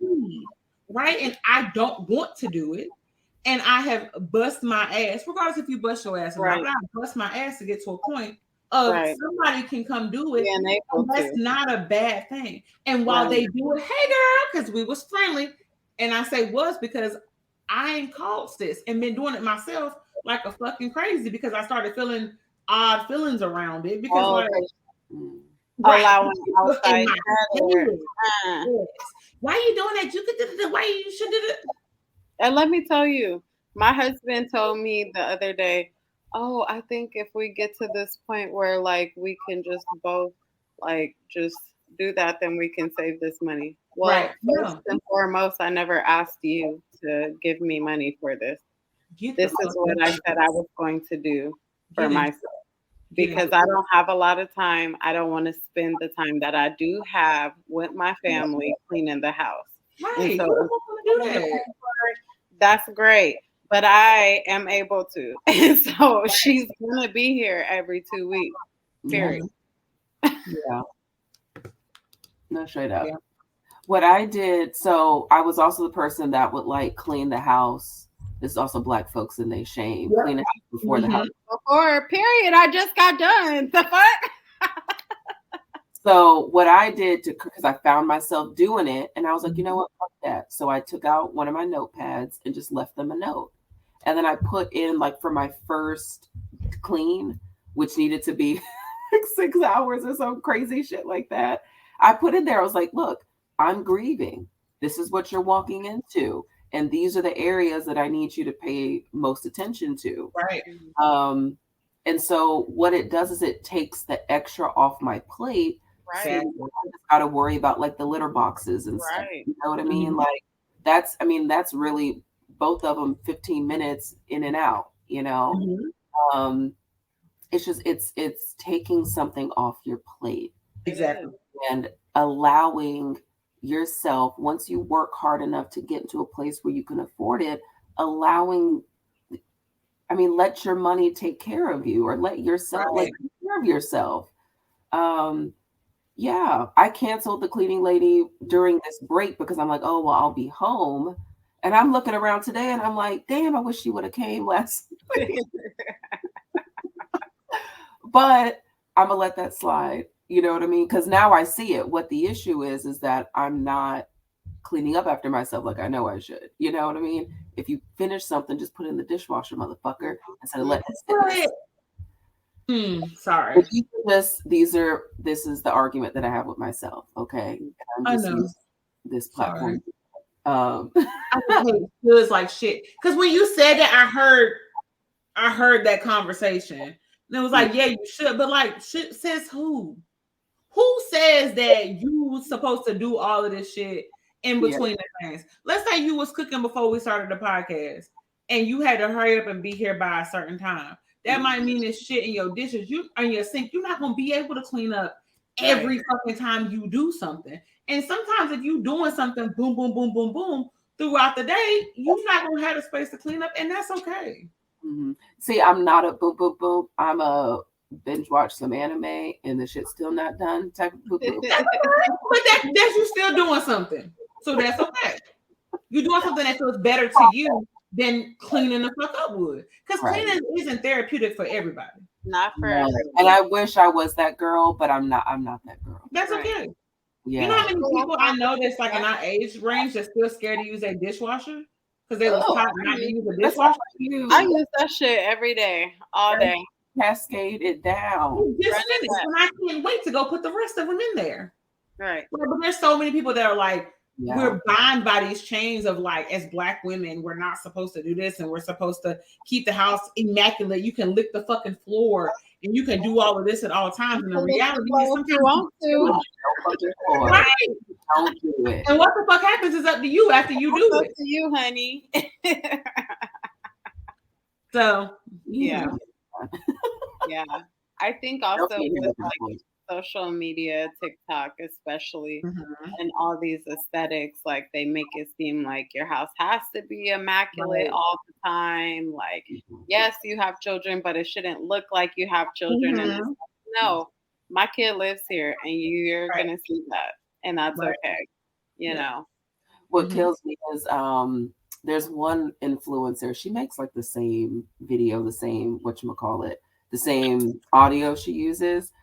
S3: Right? And I don't want to do it. And I have bust my ass, regardless if you bust your ass or not, but I bust my ass to get to a point of somebody can come do it. That's not a bad thing. And while they do it, hey girl, because we was friendly. And I say was because I ain't called sis and been doing it myself like a fucking crazy because I started feeling odd feelings around it because
S1: allowing outside.
S3: Why are you doing that? You could do the way you should do it.
S1: And let me tell you, my husband told me the other day, oh, I think if we get to this point where like we can just both like just do that, then we can save this money. Well, first and foremost, I never asked you to give me money for this. This is what I said I was going to do for myself. Because I don't have a lot of time. I don't want to spend the time that I do have with my family cleaning the house.
S3: Right.
S1: So that's great. But I am able to. And so she's going to be here every 2 weeks. Period.
S2: Yeah. No, straight up. Yeah. What I did, so I was also the person that would like clean the house. There's also Black folks in their shame. Yep. Clean the house before the house.
S1: Before, period. I just got done. The fuck?
S2: So what I did because I found myself doing it and I was like, you know what, fuck that. So I took out one of my notepads and just left them a note. And then I put in like for my first clean, which needed to be like 6 hours or some crazy shit like that. I put in there, I was like, look, I'm grieving. This is what you're walking into. And these are the areas that I need you to pay most attention to.
S3: Right.
S2: And so what it does is it takes the extra off my plate.
S1: Right.
S2: So I just got to worry about like the litter boxes and stuff. You know what I mean? Like that's really both of them 15 minutes in and out, you know? It's just, it's taking something off your plate.
S3: Exactly.
S2: And allowing yourself, once you work hard enough to get into a place where you can afford it, let your money take care of you or let yourself take care of yourself. I canceled the cleaning lady during this break because I'm like, oh, well, I'll be home. And I'm looking around today and I'm like, damn, I wish she would have came last week. But I'm gonna let that slide. You know what I mean? Because now I see it. What the issue is that I'm not cleaning up after myself like I know I should. You know what I mean? If you finish something, just put it in the dishwasher, motherfucker, instead of letting it sit.
S3: Sorry.
S2: This is the argument that I have with myself. Okay. I'm just using this platform.
S3: I feels like shit. Because when you said that, I heard that conversation. And it was like, yeah, you should, but like, shit says who? Who says that you was supposed to do all of this shit in between the things? Let's say you was cooking before we started the podcast and you had to hurry up and be here by a certain time. That might mean it's shit in your dishes, you on your sink. You're not gonna be able to clean up every fucking time you do something. And sometimes if you doing something boom, boom, boom, boom, boom throughout the day, you're not gonna have the space to clean up, and that's okay.
S2: See, I'm not a boom, boom, boom. I'm a binge watch some anime and the shit's still not done type of boom, boom.
S3: But that's you still doing something, so that's okay. You're doing something that feels better to you than cleaning the fuck up would. Because cleaning isn't therapeutic for everybody.
S1: Not for everybody.
S2: And I wish I was that girl, but I'm not that girl.
S3: That's okay.
S2: Yeah.
S3: You know how many people I know that's like in our age range that's still scared to use a dishwasher? Because they was taught not to use a dishwasher.
S1: I use that shit every day, all day.
S2: Cascade it down.
S3: Just finished, and I can't wait to go put the rest of them in there.
S1: Right.
S3: But there's so many people that are like, we're bound by these chains of like, as Black women, we're not supposed to do this, and we're supposed to keep the house immaculate. You can lick the fucking floor, and you can do all of this at all times. And the reality is, sometimes
S1: you want to.
S3: Right.
S2: Don't do it.
S3: And what the fuck happens is up to you after you do it.
S1: Up to you, honey.
S3: So
S1: yeah. Yeah. I think also with like social media, TikTok especially, and all these aesthetics, like they make it seem like your house has to be immaculate all the time. Like, yes, you have children, but it shouldn't look like you have children. And it's like, no, my kid lives here, and you're gonna see that, and that's okay. You know.
S2: What kills me is there's one influencer. She makes like the same video, the same whatchamacallit, the same audio she uses.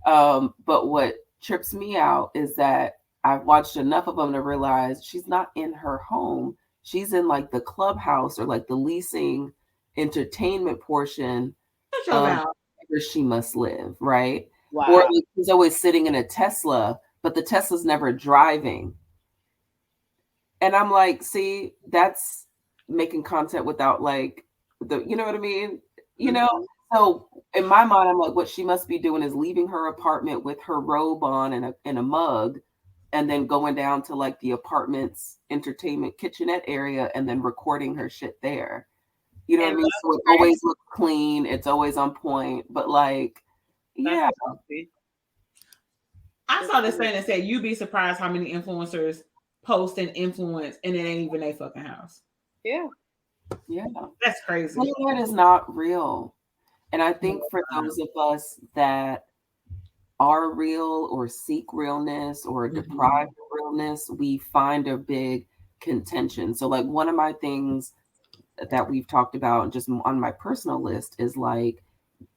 S2: But what trips me out is that I've watched enough of them to realize she's not in her home. She's in like the clubhouse or like the leasing entertainment portion of where she must live, right?
S1: Wow.
S2: Or like, she's always sitting in a Tesla, but the Tesla's never driving. And I'm like, see, that's making content without like you know what I mean? You know? So in my mind, I'm like, what she must be doing is leaving her apartment with her robe on and a mug, and then going down to like the apartment's entertainment kitchenette area and then recording her shit there. You know what I mean? So it always looks clean. It's always on point. But like, yeah.
S3: I saw this thing that said, you'd be surprised how many influencers post and influence, and it ain't even a fucking house.
S1: Yeah.
S2: Yeah.
S3: That's crazy.
S2: That is not real. And I think for those of us that are real or seek realness or deprived of realness, we find a big contention. So like one of my things that we've talked about just on my personal list is like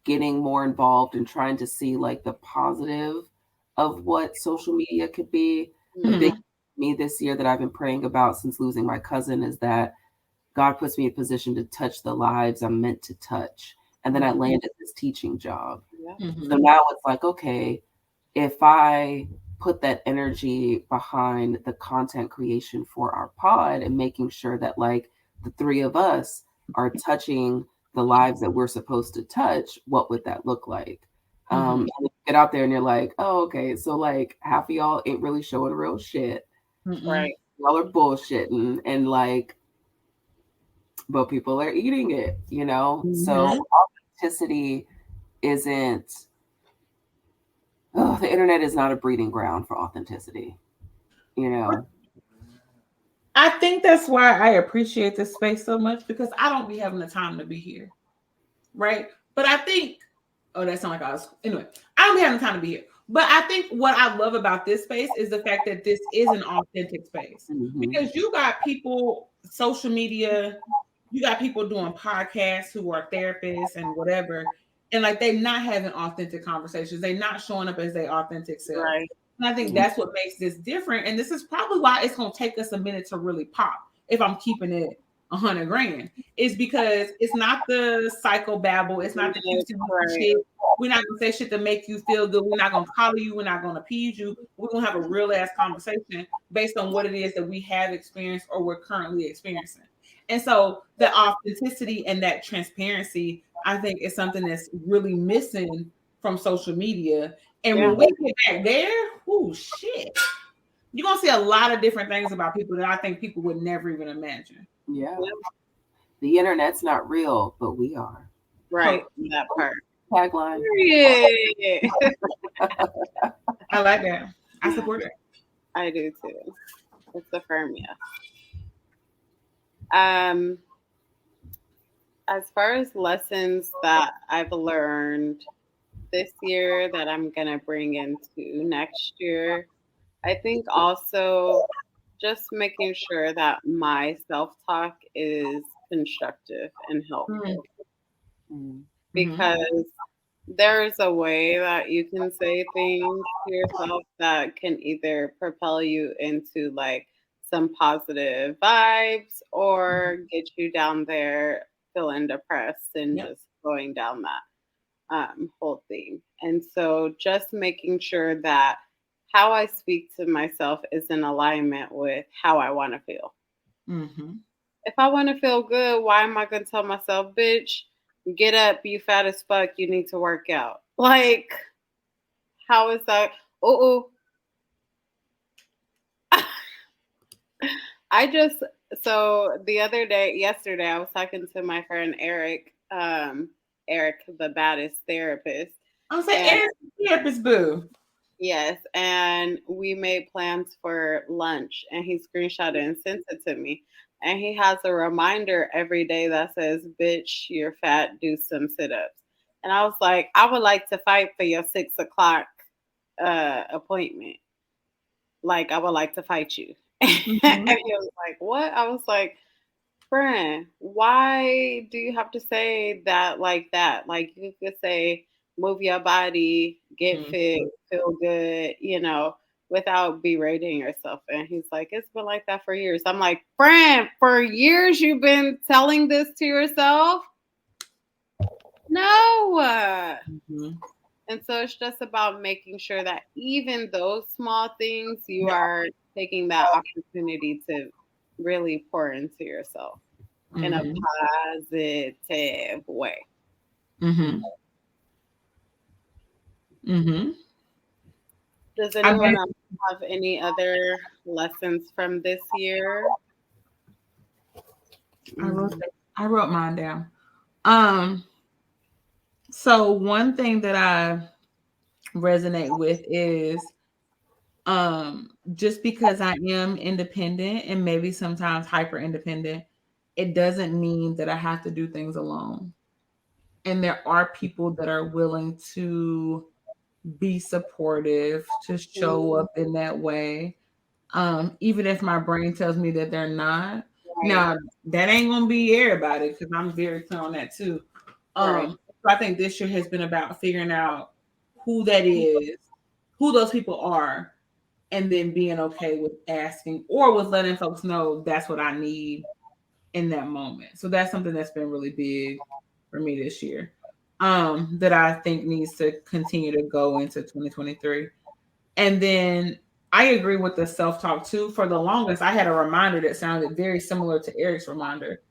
S2: getting more involved and trying to see like the positive of what social media could be. The big me this year that I've been praying about since losing my cousin is that God puts me in a position to touch the lives I'm meant to touch. And then I landed this teaching job. So now it's like, okay, if I put that energy behind the content creation for our pod and making sure that like the three of us are touching the lives that we're supposed to touch, what would that look like? And you get out there and you're like, oh, okay, so like half of y'all ain't really showing real shit.
S1: Right.
S2: Y'all are bullshitting and like, but people are eating it, you know? So authenticity isn't, the internet is not a breeding ground for authenticity, you know?
S3: I think that's why I appreciate this space so much, because I don't be having the time to be here. Right. But I think, that sounds like I was, anyway, I don't be having the time to be here. But I think what I love about this space is the fact that this is an authentic space, because you got people, social media, you got people doing podcasts who are therapists and whatever, and like they're not having authentic conversations. They're not showing up as their authentic self.
S1: Right.
S3: And I think that's what makes this different. And this is probably why it's going to take us a minute to really pop. If I'm keeping it 100 grand, is because it's not the psychobabble. It's not the shit. We're not going to say shit to make you feel good. We're not going to collar you. We're not going to appease you. We're going to have a real ass conversation based on what it is that we have experienced or we're currently experiencing. And so the authenticity and that transparency, I think, is something that's really missing from social media. And when we get back there, oh shit, you're gonna see a lot of different things about people that I think people would never even imagine.
S2: Yeah. The internet's not real, but we are.
S1: Right. That part.
S2: Tagline.
S1: Yeah.
S3: I like that. I support it.
S1: I do too. It's a firm yes. As far as lessons that I've learned this year that I'm gonna bring into next year, I think also just making sure that my self-talk is constructive and helpful. Because there's a way that you can say things to yourself that can either propel you into like some positive vibes or get you down there feeling depressed and
S3: Yep.
S1: just going down that whole thing. And so just making sure that how I speak to myself is in alignment with how I want to feel.
S3: Mm-hmm.
S1: If I want to feel good, why am I going to tell myself, bitch, get up, you fat as fuck, you need to work out? Like, how is that? Oh, I just, so the other day, yesterday, I was talking to my friend Eric, Eric, the baddest therapist.
S3: I'm saying
S1: And
S3: Eric's a therapist, boo.
S1: yes, and we made plans for lunch, and he screenshotted and sent it to me. And he has a reminder every day that says, "Bitch, you're fat. Do some sit-ups." And I was like, I would like to fight for your 6 o'clock appointment. Like, I would like to fight you. And
S3: Mm-hmm.
S1: he was like, "What?" I was like, friend, why do you have to say that like that? Like you could say move your body, get fit, feel good, without berating yourself. And he's like, it's been like that for years. I'm like, friend, for years you've been telling this to yourself? No.
S3: Mm-hmm.
S1: And so it's just about making sure that even those small things, you are taking that opportunity to really pour into yourself in a
S3: Mm-hmm.
S1: positive way.
S3: Mm-hmm. Mm-hmm.
S1: Does
S3: I
S1: anyone
S3: mean,
S1: else have any other lessons from this year?
S3: I wrote mine down. Um, so one thing that I resonate with is just because I am independent and maybe sometimes hyper independent, it doesn't mean that I have to do things alone. And there are people that are willing to be supportive, to show up in that way. Even if my brain tells me that they're not.
S1: Right,
S3: Now that ain't gonna be everybody because I'm very clear on that too.
S1: right,
S3: So I think this year has been about figuring out who that is, who those people are, and then being okay with asking or with letting folks know that's what I need in that moment. So that's something that's been really big for me this year. That I think needs to continue to go into 2023. And then I agree with the self-talk too. For the longest, I had a reminder that sounded very similar to Eric's reminder.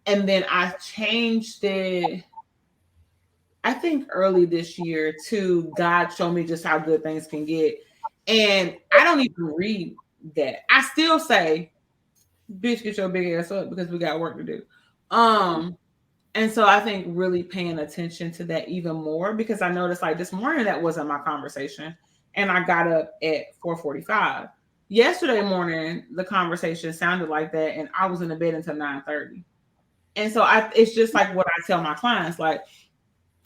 S3: And then I changed it, I think early this year to God show me just how good things can get. And I don't even read that. I still say, bitch, get your big ass up because we got work to do. And so I think really paying attention to that even more because I noticed like this morning that wasn't my conversation. And I got up at 4:45. Yesterday morning, the conversation sounded like that, and I was in the bed until 9:30. And so it's just like what I tell my clients, like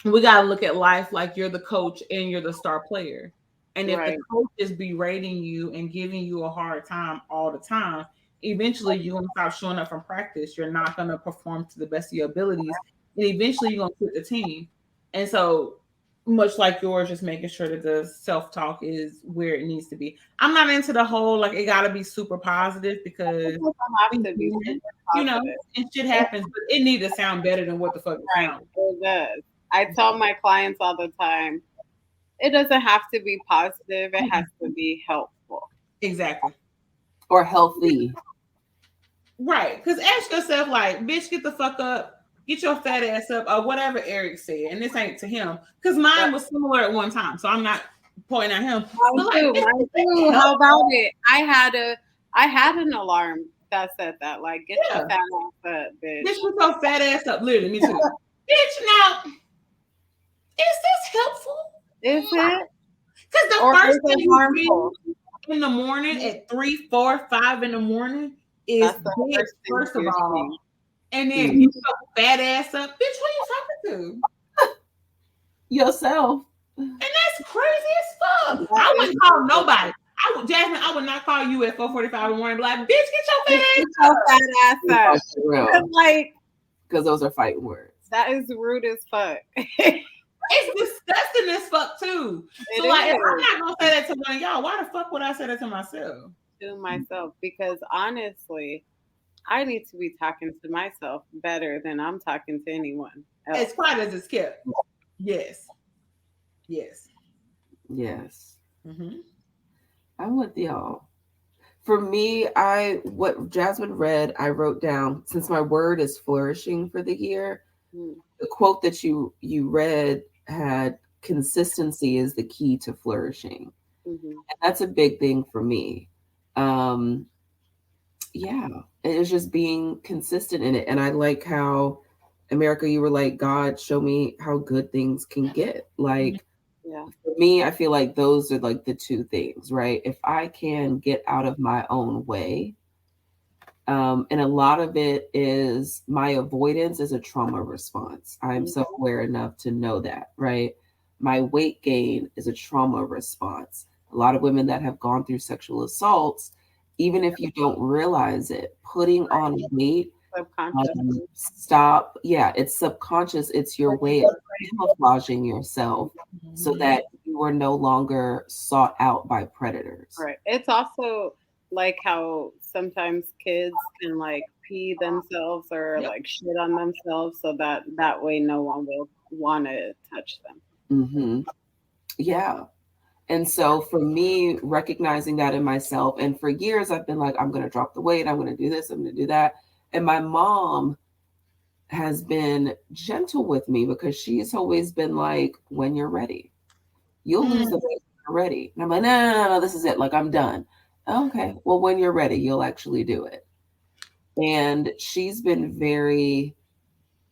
S3: we got to look at life like you're the coach and you're the star player. And if the
S1: right.
S3: coach is berating you and giving you a hard time all the time, eventually you're going to stop showing up from practice. You're not going to perform to the best of your abilities. And eventually you're going to quit the team. And so, much like yours, just making sure that the self talk is where it needs to be. I'm not into the whole like it got to be super positive because,
S1: It doesn't have to be super
S3: you know,
S1: positive.
S3: and shit happens, but it needs to sound better than what the fuck it
S1: Right,
S3: sounds.
S1: it does. I tell my clients all the time, it doesn't have to be positive, it has to be helpful.
S3: Exactly.
S2: Or healthy.
S3: Right. Because ask yourself, like, bitch, get the fuck up, get your fat ass up, or whatever Eric said. And this ain't to him. Because mine was similar at one time. So I'm not pointing at him. But like,
S1: Mine too. How about it? I had an alarm that said that. Like, get your fat ass up, bitch.
S3: Bitch, get your fat ass up. Literally, me too. Bitch, now, is this helpful?
S1: Is it?
S3: Because the
S1: Or is
S3: first thing
S1: it
S3: you
S1: harmful?
S3: do in the morning at 3, 4, 5 in the morning is
S1: That's the
S3: bitch,
S1: first thing
S3: first of
S1: you're
S3: all.
S1: seeing.
S3: And then get your fat ass up. Bitch, who you talking to?
S2: Yourself.
S3: And that's crazy as fuck. I wouldn't call nobody. Jasmine, I would not call you at 4:45 in the morning. Be like, bitch, get your
S1: fat ass up. Like,
S2: because those are fighting words.
S1: That is rude as fuck.
S3: It's disgusting as fuck too. So like, if I'm not gonna say that to one of y'all, why the fuck would I say that to myself?
S1: To myself, because honestly, I need to be talking to myself better than I'm talking to anyone else.
S3: As quiet as it's kept. Yes.
S2: Mm-hmm. I'm with y'all. For me, what Jasmine read, I wrote down, since my word is flourishing for the year. The quote that you read had consistency is the key to flourishing. And that's a big thing for me. Yeah, it's just being consistent in it. And I like how, America, you were like, God, show me how good things can get. Like, for me, I feel like those are like the two things, right? If I can get out of my own way, and a lot of it is my avoidance is a trauma response. I'm self-aware enough to know that, right? My weight gain is a trauma response. A lot of women that have gone through sexual assaults, even if you don't realize it, putting on weight, stop. Yeah, it's subconscious. It's your way of camouflaging yourself so that you are no longer sought out by predators.
S1: Right. It's also like how sometimes kids can like pee themselves or like shit on themselves so that way no one will want to touch them.
S2: Yeah. And so for me, recognizing that in myself, and for years I've been like, I'm going to drop the weight, I'm going to do this, I'm going to do that. And my mom has been gentle with me because she's always been like, when you're ready, you'll lose the weight when you're ready. And I'm like, no, this is it. Like, I'm done. Okay, well, when you're ready, you'll actually do it. And she's been very,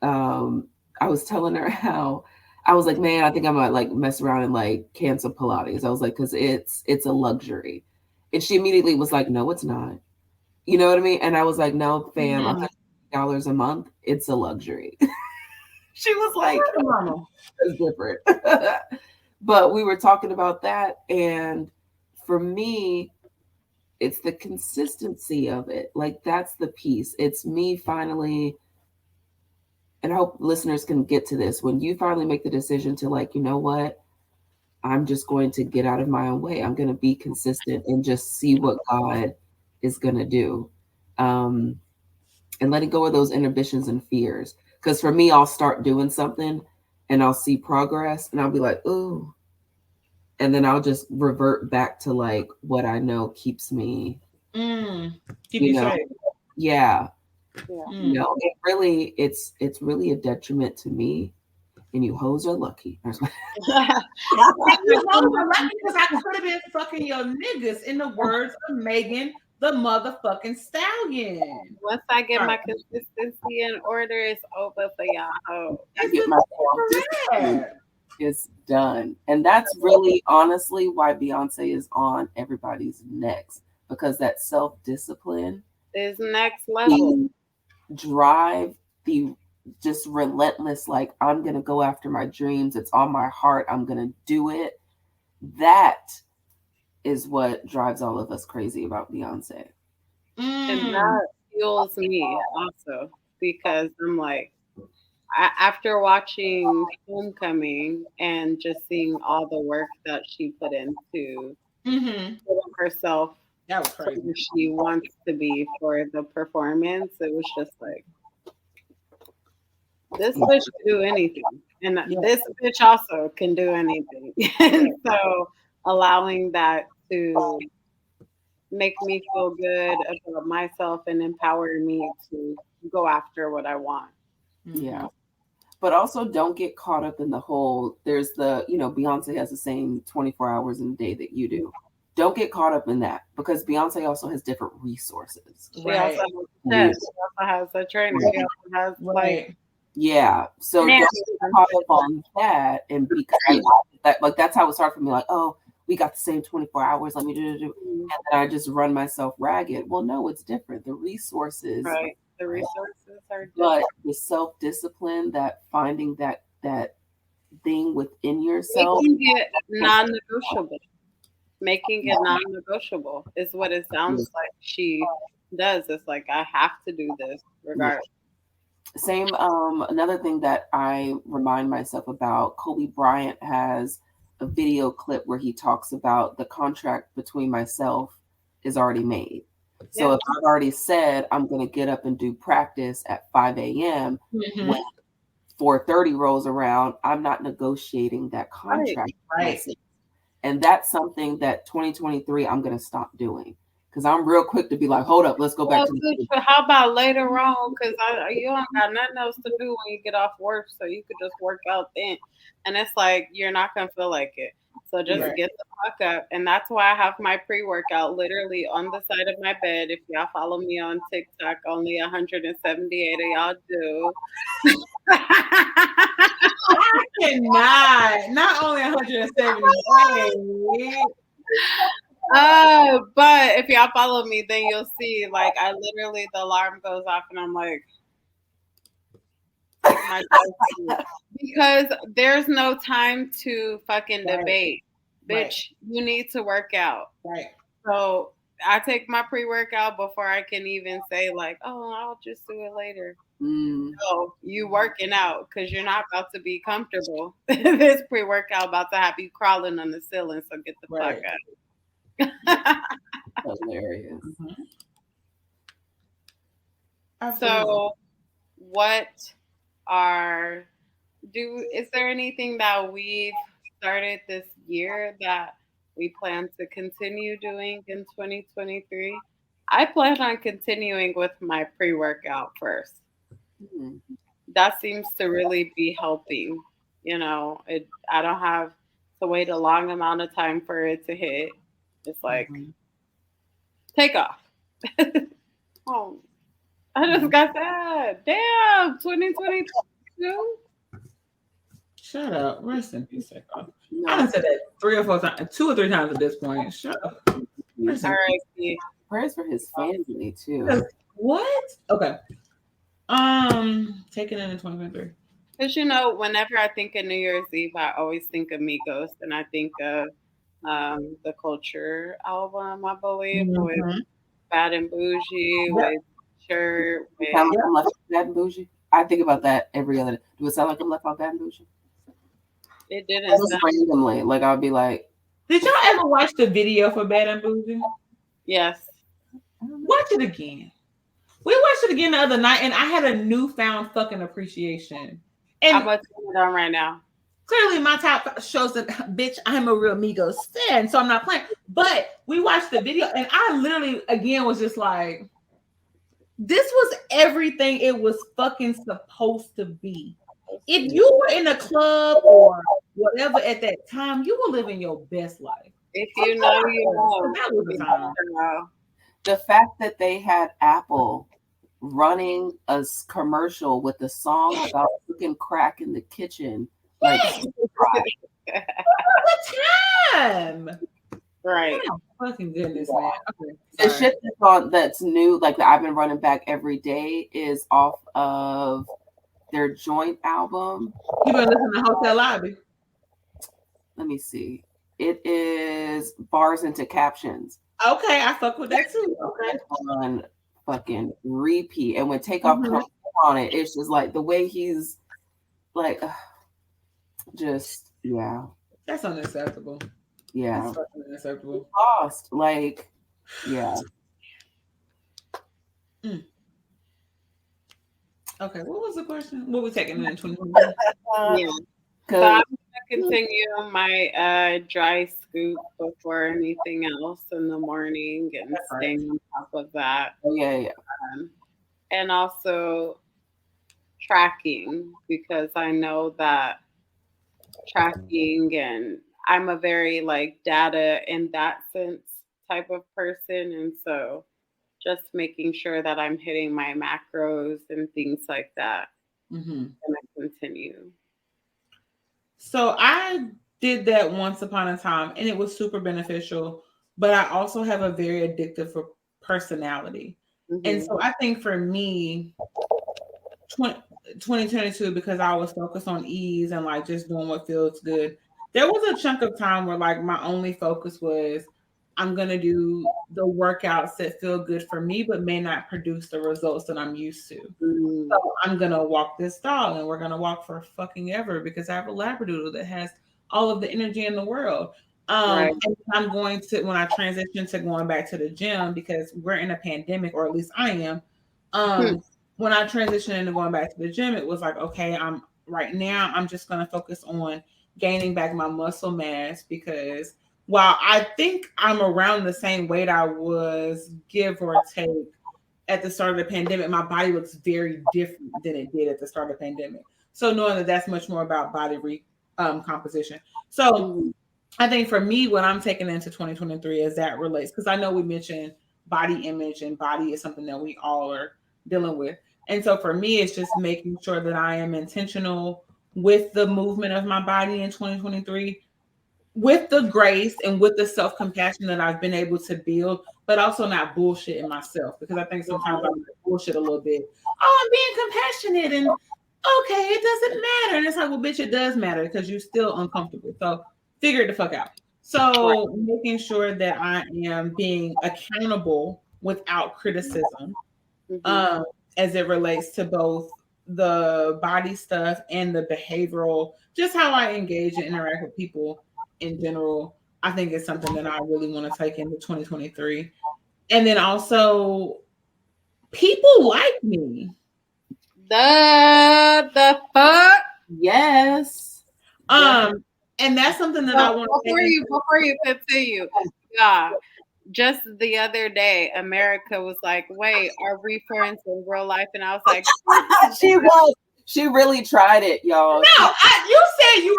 S2: I was telling her how, I was like, man, I think I might like mess around and like cancel Pilates. I was like, because it's a luxury. And she immediately was like, no, it's not. You know what I mean? And I was like, no, fam, $100 a month, it's a luxury. She was like, it's different. But we were talking about that. And for me, it's the consistency of it. Like, that's the piece. It's me finally, and I hope listeners can get to this. When you finally make the decision to like, you know what? I'm just going to get out of my own way. I'm going to be consistent and just see what God is going to do. And letting go of those inhibitions and fears. Because for me, I'll start doing something and I'll see progress and I'll be like, ooh. And then I'll just revert back to like what I know keeps me,
S3: keep you safe.
S2: Yeah. You know, it's really a detriment to me. And you hoes are lucky.
S3: You hoes are lucky because I could have been fucking your niggas, in the words of Megan the motherfucking Stallion.
S1: Once I get my consistency in order, it's over for y'all hoes.
S2: I get my it's done. And that's really honestly why Beyonce is on everybody's necks, because that self-discipline
S1: is next level.
S2: Drive, the just relentless, like, I'm gonna go after my dreams, it's on my heart, I'm gonna do it. That is what drives all of us crazy about Beyonce.
S1: And that fuels me also, because I'm like, after watching Homecoming and just seeing all the work that she put into putting herself
S3: that was crazy.
S1: where she wants to be for the performance, it was just like, this bitch can do anything. And this bitch also can do anything. And so allowing that to make me feel good about myself and empower me to go after what I want.
S2: Yeah. But also don't get caught up in the whole, there's the, Beyonce has the same 24 hours in a day that you do. Don't get caught up in that, because Beyonce also has different resources.
S1: She also has a trainer. She also has like,
S2: yeah. So don't get caught up on that. And because that's how it started for me. Like, oh, we got the same 24 hours. Let me do. And then I just run myself ragged. Well, no, it's different. The resources.
S1: Right. The resources are different.
S2: But the self-discipline, that finding that thing within yourself.
S1: It can get non-negotiable. making it non-negotiable is what it sounds like she does. It's like I have to do this regardless.
S2: Same. Another thing that I remind myself about, Kobe Bryant has a video clip where he talks about the contract between myself is already made. So if I've already said I'm going to get up and do practice at 5 a.m. when 4:30 rolls around, I'm not negotiating that contract.
S3: Right.
S2: And that's something that 2023 I'm going to stop doing. Because I'm real quick to be like, hold up, let's go back to the.
S1: How about later on? Because you don't got nothing else to do when you get off work, so you could just work out then. And it's like you're not gonna feel like it. So just get the fuck up. And that's why I have my pre-workout literally on the side of my bed. If y'all follow me on TikTok, only 178 of y'all do.
S3: I cannot. Not only 178.
S1: But if y'all follow me, then you'll see, like, I literally, the alarm goes off and I'm like because there's no time to fucking debate. Bitch, you need to work out.
S3: Right.
S1: So I take my pre-workout before I can even say like, oh, I'll just do it later. No, you working out because you're not about to be comfortable. This pre-workout about to have you crawling on the ceiling, so get the fuck out.
S2: Hilarious.
S1: So what is there anything that we've started this year that we plan to continue doing in 2023? I plan on continuing with my pre-workout first. That seems to really be helping. I don't have to wait a long amount of time for it to hit. It's like take off. Oh, I just got sad. Damn, 2022.
S3: Shut up. Rest in peace. I done said that 3 or 4 times, 2 or 3 times at this point. Shut up.
S1: All right.
S2: Prayers for his family too.
S3: What? Okay. Taking it in 2023.
S1: Because whenever I think of New Year's Eve, I always think of Migos, and I think of the Culture album, I believe, with Bad and Bougie, with Shirt.
S2: Sound like I'm left on Bad and Bougie? I think about that every other day. Do it sound like I'm left on Bad and Bougie?
S1: It didn't.
S2: Just randomly, like I'll be like.
S3: Did y'all ever watch the video for Bad and Bougie?
S1: Yes.
S3: Watch it again. We watched it again the other night, and I had a newfound fucking appreciation. And
S1: I'm going to turn it on right now.
S3: Clearly, my top shows that, bitch, I'm a real Migos fan, so I'm not playing. But we watched the video, and I literally, again, was just like, this was everything it was fucking supposed to be. If you were in a club or whatever at that time, you were living your best life.
S1: If you know, you know.
S3: That was the time.
S2: The fact that they had Apple running a commercial with a song about cooking crack in the kitchen. Like,
S3: the time.
S1: Right.
S3: Oh, fucking goodness, man. Okay,
S2: the shit that's new, like that I've been running back every day, is off of their joint album.
S3: You been listening to Hotel Lobby?
S2: Let me see. It is Bars into Captions.
S3: Okay, I fuck with that too. Okay.
S2: On fucking repeat. And when Takeoff comes on it, it's just like the way he's like, just, yeah.
S3: That's unacceptable.
S2: Yeah.
S3: That's fucking unacceptable.
S2: Lost. Like, yeah.
S3: Okay, what was the question? What we taking in 2020?
S1: Yeah. So I'm gonna continue my dry scoop before anything else in the morning and staying on top of that.
S2: Yeah.
S1: And also tracking, because I know that tracking, and I'm a very like data in that sense type of person, and so just making sure that I'm hitting my macros and things like that. And I continue.
S3: So I did that once upon a time, and it was super beneficial, but I also have a very addictive personality. And so I think for me, 2022, because I was focused on ease and like just doing what feels good, there was a chunk of time where like my only focus was I'm gonna do the workouts that feel good for me, but may not produce the results that I'm used to. So I'm gonna walk this dog, and we're gonna walk for fucking ever because I have a Labradoodle that has all of the energy in the world.
S1: Right.
S3: And I'm going to when I transition to going back to the gym because we're in a pandemic, or at least I am. When I transitioned into going back to the gym, it was like, okay, I'm just gonna focus on gaining back my muscle mass because while I think I'm around the same weight I was, give or take, at the start of the pandemic, my body looks very different than it did at the start of the pandemic. So knowing that that's much more about body composition. So I think for me, what I'm taking into 2023 is that relates, because I know we mentioned body image and body is something that we all are dealing with. And so for me, it's just making sure that I am intentional with the movement of my body in 2023, with the grace and with the self-compassion that I've been able to build, but also not bullshitting myself, because I think sometimes I bullshit a little bit. Oh, I'm being compassionate and okay, it doesn't matter. And it's like, well, bitch, it does matter because you're still uncomfortable. So figure it the fuck out. So making sure that I am being accountable without criticism, as it relates to both the body stuff and the behavioral, just how I engage and interact with people in general. I think it's something that I really want to take into 2023. And then also, people like me.
S1: The fuck?
S2: Yes.
S3: And that's something that I want to
S1: before you continue. Yeah. Just the other day, America was like, wait, are we friends in real life? And I was like,
S2: she really tried it, y'all.
S3: No, you said you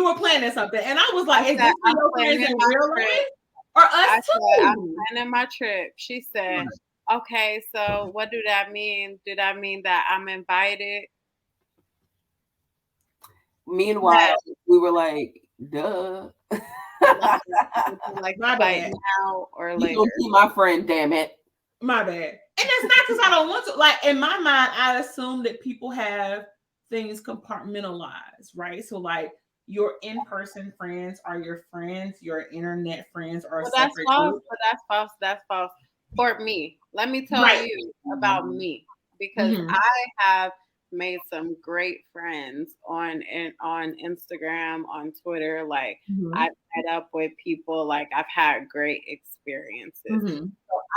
S3: were planning something, and I was like, is this your friends in real life or us too?
S1: I'm planning my trip. She said, okay, so what do that mean? Do that mean that I'm invited?
S2: Meanwhile, we were like, duh.
S1: Like my bad. Now or later.
S2: You gonna be my friend, damn it.
S3: My bad. And it's not because I don't want to. Like in my mind, I assume that people have things compartmentalized, right? So like your in-person friends are your friends, your internet friends are
S1: that's
S3: separate.
S1: false. But that's false. For me, let me tell you about me, because I have made some great friends on Instagram, on Twitter. Like I've met up with people, like I've had great experiences. So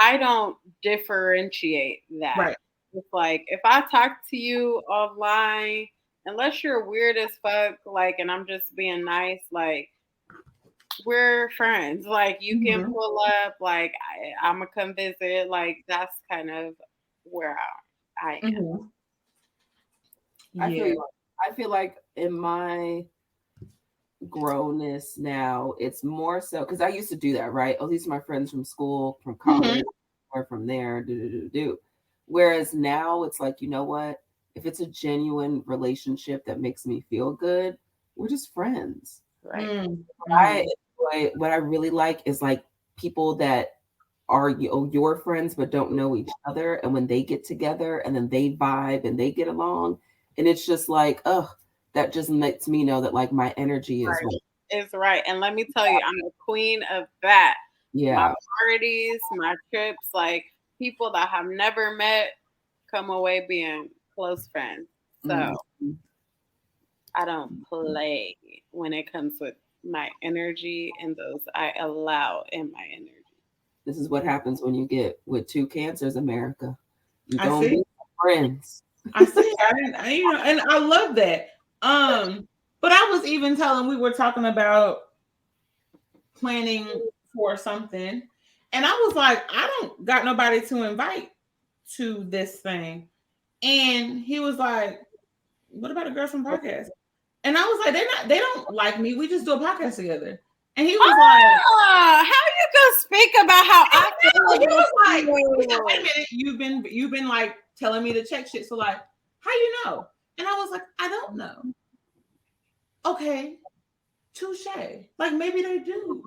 S1: I don't differentiate that.
S3: Right.
S1: It's like if I talk to you offline, unless you're weird as fuck, like, and I'm just being nice, like we're friends. Like you can pull up, like I'm gonna come visit. Like that's kind of where I am.
S2: I feel like in my grownness now, it's more so because I used to do that, right? Oh, these are my friends from school, from college, or from there. Whereas now it's like, you know what? If it's a genuine relationship that makes me feel good, we're just friends. Right. What I really like is like people that are your friends but don't know each other, and when they get together and then they vibe and they get along, and it's just like, oh, that just makes me know that like my energy is
S1: right. And let me tell you, I'm the queen of that.
S2: Yeah.
S1: My parties, my trips, like people that have never met come away being close friends. So I don't play when it comes with my energy and those I allow in my energy.
S2: This is what happens when you get with two cancers, America. You
S3: I
S2: don't
S3: see.
S2: be friends.
S3: I see. And I love that. But I was even telling, we were talking about planning for something, and I was like, I don't got nobody to invite to this thing. And he was like, what about a girl from podcast? And I was like, they don't like me. We just do a podcast together. And he was like,
S1: how you gonna speak about how I feel?
S3: He was like, wait a minute, you've been like telling me to check shit. So like, how you know? And I was like, I don't know. Okay, touche. Like maybe they do.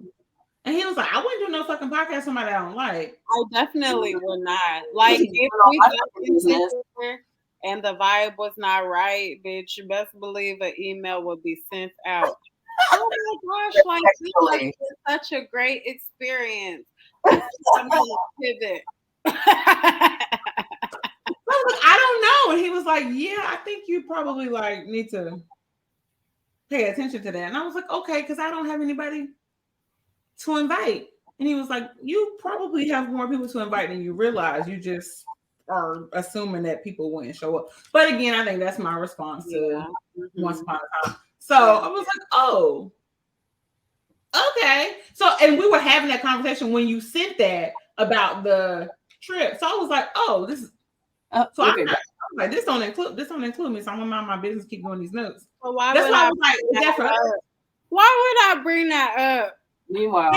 S3: And he was like, I wouldn't do no fucking podcast with somebody I don't like.
S1: I definitely would not. Like if we got together and the vibe was not right, bitch, you best believe an email would be sent out. Oh my gosh, like this has been such a great experience. I'm gonna pivot.
S3: I don't know. And he was like, yeah, I think you probably like need to pay attention to that. And I was like, okay, because I don't have anybody to invite. And he was like, you probably have more people to invite than you realize. You just are assuming that people wouldn't show up. But again, I think that's my response to Once Upon a Time. So I was like, oh, okay. So, and we were having that conversation when you sent that about the trip. So I was like, oh, this is so I'm like, this don't include me. So I'm gonna mind my business, keep doing these notes.
S1: So why
S3: That's
S1: would
S3: why
S1: I
S3: I was like, is that for us?
S1: Why would I bring that up?
S2: Meanwhile,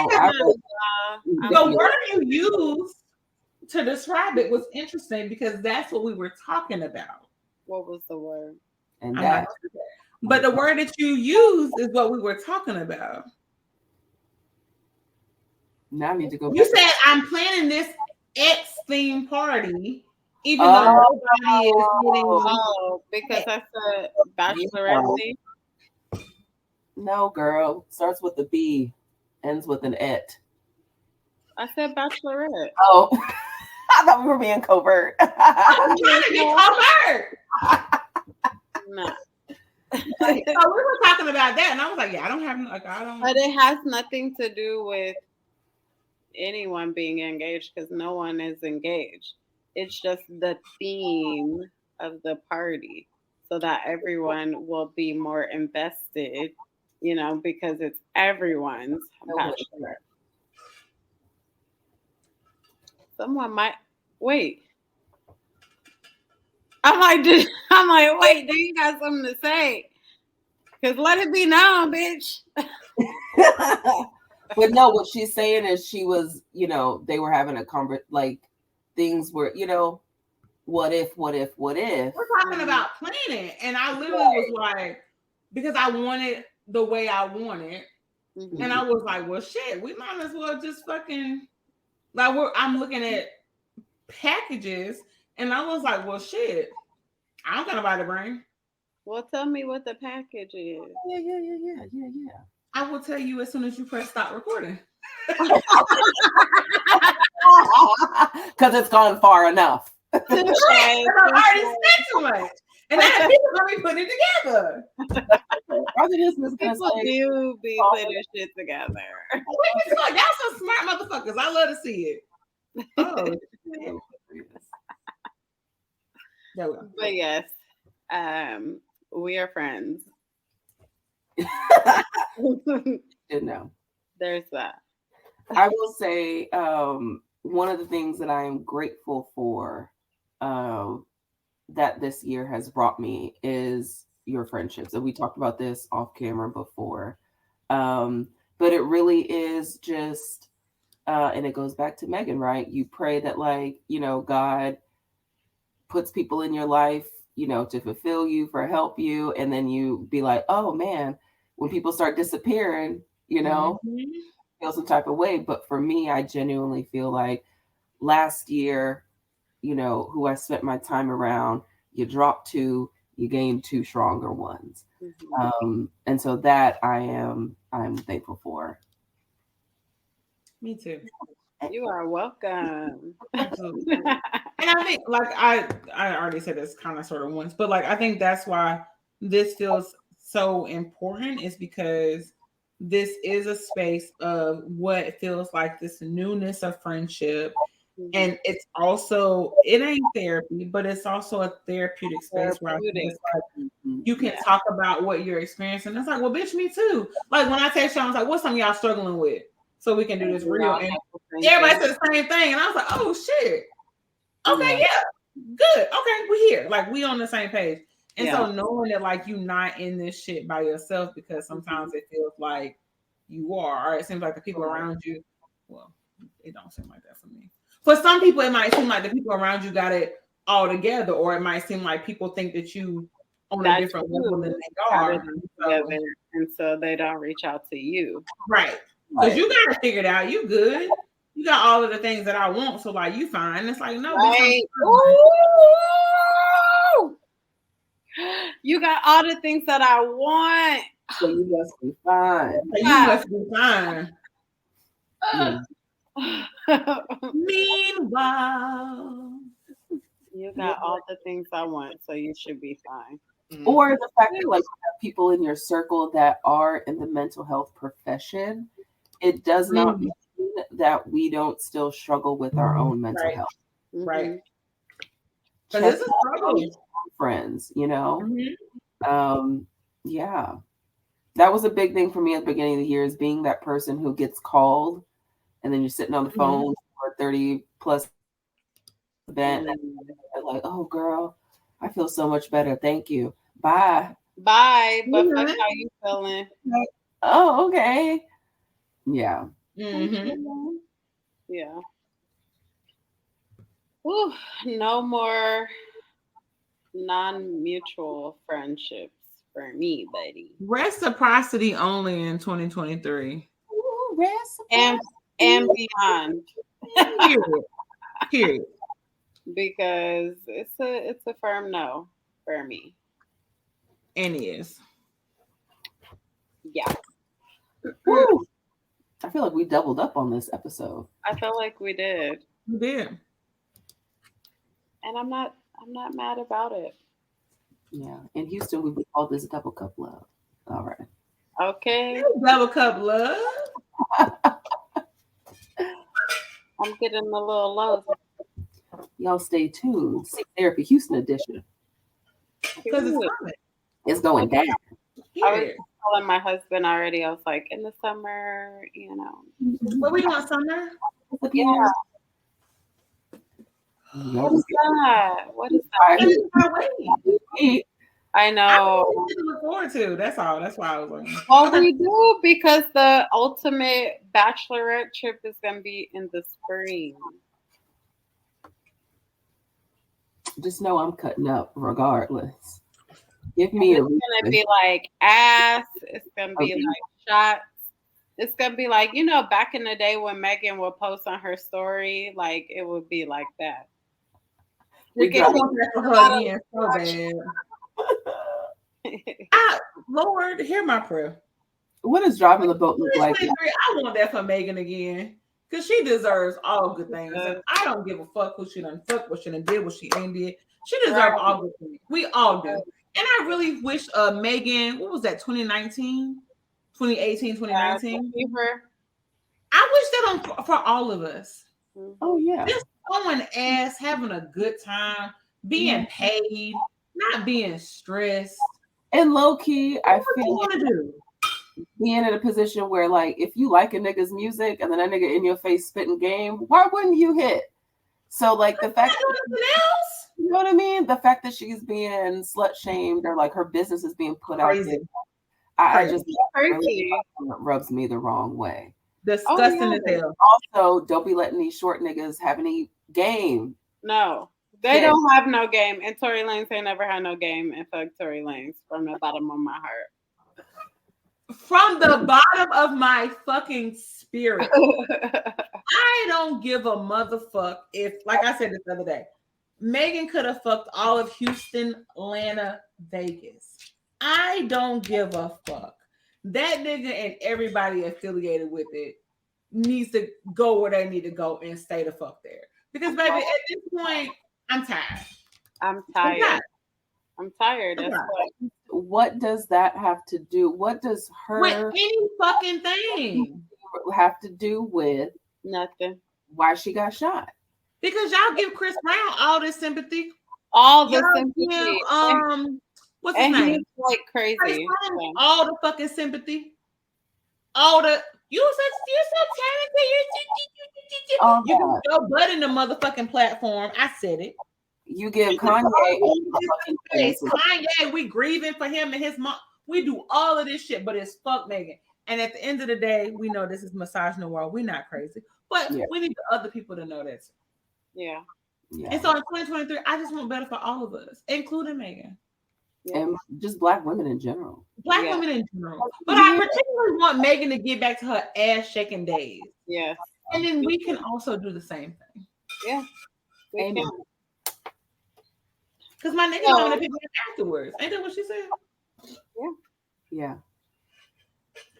S3: the word you used to describe it was interesting because that's what we were talking about.
S1: What was the word?
S2: And that.
S3: But the word that you used is what we were talking about.
S2: Now I need to go.
S3: You said I'm planning this X theme party, even though nobody is getting.
S1: Oh, because I said bachelorette theme.
S2: No, girl. Starts with a B, ends with an et.
S1: I said bachelorette.
S2: Oh, I thought we were being covert.
S3: I'm trying to be covert.
S1: No.
S3: So we were talking about that, and I was like, "Yeah, I don't."
S1: But it has nothing to do with anyone being engaged because no one is engaged. It's just the theme of the party, so that everyone will be more invested. Because it's everyone's bachelor. Someone might wait. I'm like, wait, do you got something to say? Because let it be known, bitch.
S2: But no, what she's saying is she was, they were having a conversation, like things were, what if?
S3: We're talking about planning. And I literally was like, because I wanted the way I wanted. Mm-hmm. And I was like, well, shit, we might as well just fucking, like, I'm looking at packages. And I was like, well, shit, I'm going to buy the brain.
S1: Well, tell me what the package is.
S2: Yeah.
S3: I will tell you as soon as you press stop recording.
S2: Because it's gone far enough.
S3: I've already spent too much. And then people are going to be putting it together.
S1: People do be putting shit together.
S3: Y'all some smart motherfuckers. I love to see it. Oh,
S1: but yes, we are friends. There's that.
S2: I will say one of the things that I am grateful for that this year has brought me is your friendships. And we talked about this off camera before. But it really is just, and it goes back to Megan, right? You pray that God puts people in your life, to fulfill you, for help you. And then you be like, oh man, when people start disappearing, feel some type of way. But for me, I genuinely feel like last year, who I spent my time around, you dropped 2, you gained 2 stronger ones. And so that I'm thankful for.
S3: Me too.
S1: You are welcome.
S3: And I think, I already said this kind of sort of once, but I think that's why this feels so important, is because this is a space of what feels like this newness of friendship. And it's also, it ain't therapy, but it's also a therapeutic space where you can talk about what you're experiencing. It's like, well, bitch, me too. Like when I text y'all, I was like, what's something y'all struggling with? So we can do this real. And everybody said the same thing. And I was like, oh shit. Okay, yeah. Good. Okay, we here. We on the same page. And so knowing that you not in this shit by yourself, because sometimes it feels like you are, or it seems like the people around you, well, it don't seem like that for me. For some people, it might seem like the people around you got it all together, or it might seem like people think that you on a different level than they are.
S1: And so they don't reach out to you.
S3: Right. Because you got to figure it out. You good. You got all of the things that I want. So you fine. It's like, no.
S1: Right. You got all the things that I want.
S2: So you must be fine.
S3: So you must be fine.
S2: Yeah.
S3: Meanwhile,
S1: You got all the things I want, so you should be fine.
S2: Or the fact that like you have people in your circle that are in the mental health profession, it does not mean that we don't still struggle with our own mental health.
S3: Right.
S2: Because it's a struggle. Friends, you know. Yeah. That was a big thing for me at the beginning of the year, is being that person who gets called and then you're sitting on the phone for 30 plus event and like, oh girl, I feel so much better. Thank you. Bye.
S1: Bye. But fuck how you feeling?
S2: Oh, okay. Yeah.
S1: Yeah. Ooh, no more non-mutual friendships for me, buddy.
S3: Reciprocity only in 2023.
S2: Ooh, reciprocity.
S1: And beyond.
S3: Period.
S1: Because it's a firm no for me.
S3: And it is.
S1: Yeah.
S2: Woo. I feel like we doubled up on this episode.
S1: I feel like we did.
S3: We did.
S1: And I'm not mad about it.
S2: Yeah. In Houston, we would call this double cup love. All right.
S1: Okay.
S3: Double cup love.
S1: I'm getting a little low.
S2: Y'all stay tuned. See Therapy Houston edition.
S3: Because it's coming.
S2: It's going down.
S1: I was telling my husband already. I was like, in the summer, you know.
S3: What we doing, summer?
S1: Yeah. What is that? What is that? I know.
S3: To look forward to. That's all. That's why I was like.
S1: Well, we do, because the ultimate bachelorette trip is going to be in the spring.
S2: Just know I'm cutting up regardless. Give me
S1: It's going to be like ass. It's going to be like shots. It's going to be like, you know, back in the day when Megan would post on her story, like it would be like that.
S3: So bad. Lord, hear my prayer.
S2: What does driving the boat look like?
S3: I want that for Megan again. Because she deserves all good things. And I don't give a fuck who she done fuck, what she done did, what she ain't did. She deserves all good things. We all do. And I really wish Megan, what was that, 2019? 2018, 2019? I wish that for all of us.
S2: Oh, yeah.
S3: Just throwing ass, having a good time, being paid, not being stressed.
S2: And low key, I feel like being in a position where, like, if you like a nigga's music and then that nigga in your face spitting game, why wouldn't you hit? So, like, the fact that, you know what I mean? The fact that she's being slut shamed or like her business is being put out there, I just really rubs me the wrong way.
S3: Disgusting as hell.
S2: Also, don't be letting these short niggas have any game.
S1: No, they don't have no game. And Tory Lanez ain't never had no game. And fuck Tory Lanez from the bottom of my heart.
S3: From the bottom of my fucking spirit. I don't give a motherfuck if, like I said this the other day, Megan could have fucked all of Houston, Atlanta, Vegas. I don't give a fuck. That nigga and everybody affiliated with it needs to go where they need to go and stay the fuck there. Because, baby, at this point, I'm tired.
S1: I'm tired. I'm tired.
S2: What does that have to do? What does her
S3: with any fucking thing
S2: have to do with
S1: nothing?
S2: Why she got shot?
S3: Because y'all give Chris Brown all this sympathy.
S1: All the sympathy.
S3: Give, what's his name?
S1: He's like crazy.
S3: All the fucking sympathy. All the you're so talented. You can go butt in the motherfucking platform. I said it.
S2: You give Kanye
S3: Kanye, we grieving for him and his mom. We do all of this shit, but it's fuck Megan. And at the end of the day, we know this is misogynoir. We're not crazy, but we need the other people to know that.
S1: Yeah.
S3: And so in 2023, I just want better for all of us, including Megan.
S2: And just black women in general.
S3: Black women in general. But I particularly want Megan to get back to her ass shaking days.
S1: Yeah.
S3: And then we can also do the same thing.
S1: Yeah. We can.
S3: Because my nigga want to pick me up afterwards. Ain't that what she said?
S2: Yeah.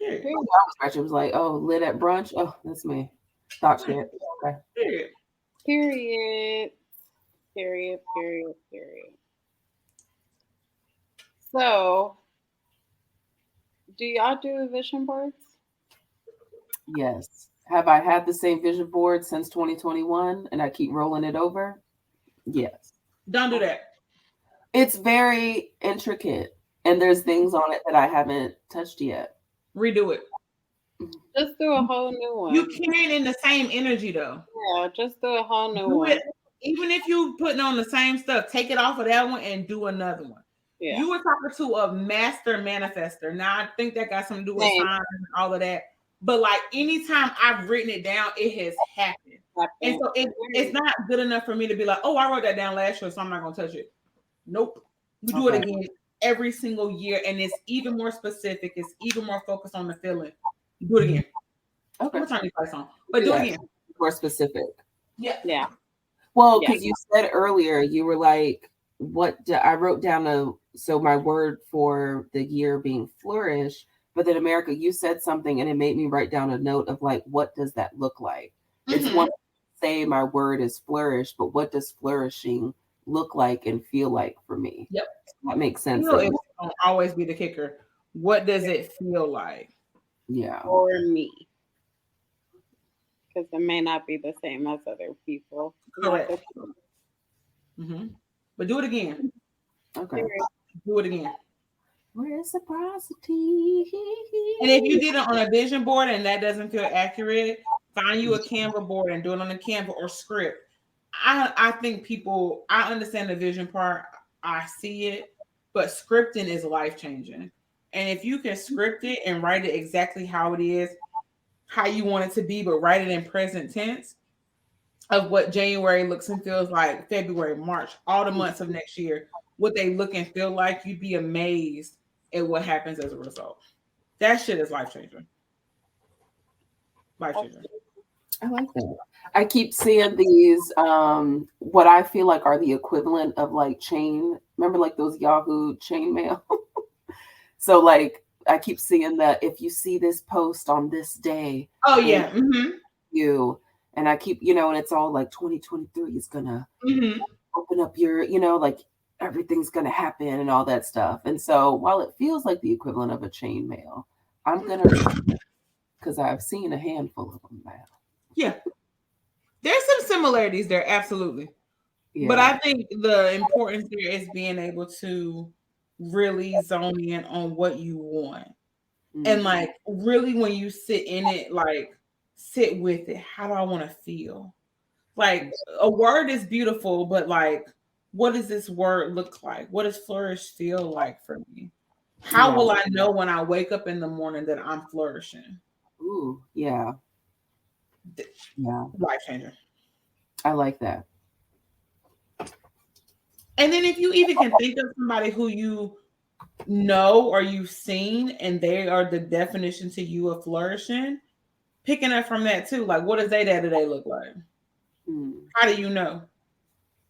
S3: Period.
S2: It was like, oh, lit at brunch. Oh, that's me. Thought shit. Okay.
S3: Period.
S1: Period. Period. Period. Period. So, do y'all do vision boards?
S2: Yes. Have I had the same vision board since 2021 and I keep rolling it over? Yes.
S3: Don't do that.
S2: It's very intricate and there's things on it that I haven't touched yet.
S3: Redo it.
S1: Just do a whole new one.
S3: You carrying in the same energy though.
S1: Yeah, just do a whole new
S3: Do
S1: one.
S3: it. Even if you putting on the same stuff, take it off of that one and do another one.
S1: Yeah.
S3: You were talking to a master manifester. Now I think that got something to do with signs and all of that. But like anytime I've written it down, it has happened. And so it's not good enough for me to be like, oh, I wrote that down last year, so I'm not gonna touch it. Nope. We do it again every single year, and it's even more specific, it's even more focused on the feeling. Do it again. Okay. I'm gonna turn these lights on, but do it again.
S2: More specific.
S3: Yeah.
S1: Yeah.
S2: Well, because you said earlier, you were like, I wrote down so my word for the year being flourish, but then America, you said something and it made me write down a note of like, what does that look like? It's one to say my word is flourish, but what does flourishing look like and feel like for me?
S3: Yep.
S2: That makes sense.
S3: It won't always be the kicker. What does it feel like?
S2: Yeah.
S1: For me. Because it may not be the same as other people.
S3: Correct. But do it again.
S2: Okay.
S3: Do it again.
S2: Reciprocity.
S3: And if you did it on a vision board and that doesn't feel accurate, find you a Canva board and do it on a Canva or script. I think people, I understand the vision part. I see it, but scripting is life changing. And if you can script it and write it exactly how it is, how you want it to be, but write it in present tense of what January looks and feels like, February, March, all the months of next year, what they look and feel like, you'd be amazed at what happens as a result. That shit is life changing. Life changing.
S2: I like that. I keep seeing these, what I feel like are the equivalent of like chain. Remember like those Yahoo chain mail? So like, I keep seeing that if you see this post on this day.
S3: Oh yeah.
S2: You, and I keep, and it's all like 2023 is gonna open up your, like everything's gonna happen and all that stuff. And so while it feels like the equivalent of a chain mail, I'm gonna, because I've seen a handful of them now.
S3: Yeah. There's some similarities there, absolutely. Yeah. But I think the importance here is being able to really zone in on what you want. And like really when you sit in it, like sit with it. How do I want to feel? Like a word is beautiful, but like what does this word look like? What does flourish feel like for me? How will I know when I wake up in the morning that I'm flourishing?
S2: Ooh, yeah. Yeah.
S3: Life changer.
S2: I like that.
S3: And then if you even can think of somebody who you know or you've seen and they are the definition to you of flourishing, picking up from that too. Like what does their day-to-day look like? How do you know?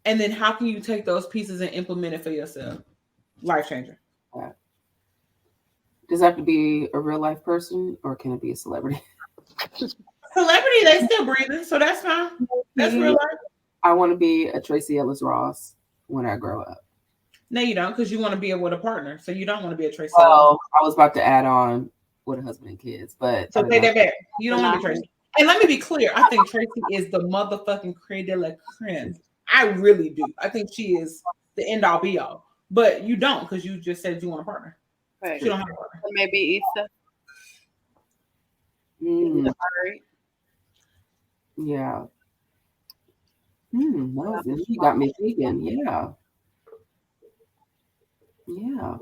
S3: And then how can you take those pieces and implement it for yourself? Life changer.
S2: Yeah. Does it have to be a real life person or can it be a celebrity?
S3: Celebrity, they still breathing, so that's fine. That's real life.
S2: I want to be a Tracy Ellis Ross when I grow up.
S3: No, you don't, because you want to be with a partner. So you don't want to be a Tracy.
S2: Well, I was about to add on with a husband and kids, but
S3: so take that back. You don't want to be Tracy. And let me be clear, I think Tracy is the motherfucking creme de la creme. I really do. I think she is the end all be all. But you don't, because you just said you want a partner.
S1: Right.
S3: You don't have a partner.
S1: So maybe Issa.
S2: Yeah. You got me thinking. Yeah. Yeah.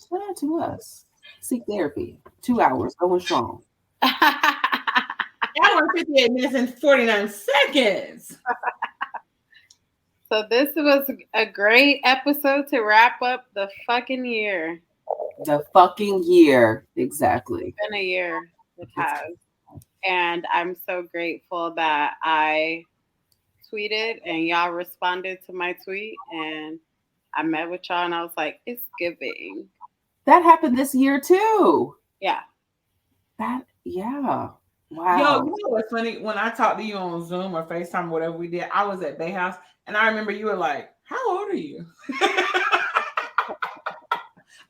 S2: Shout out to us. Seek therapy. 2 hours going strong.
S3: Hour 58 minutes and 49 seconds.
S1: So this was a great episode to wrap up the fucking year.
S2: The fucking year. Exactly.
S1: It's been a year. It has. And I'm so grateful that I tweeted and y'all responded to my tweet and I met with y'all and I was like, it's giving.
S2: That happened this year too.
S1: Yeah.
S2: Yeah.
S3: Yo,
S2: Wow.
S3: you know what's funny? When I talked to you on Zoom or FaceTime, whatever we did, I was at Bay House, and I remember you were like, "How old are you?" I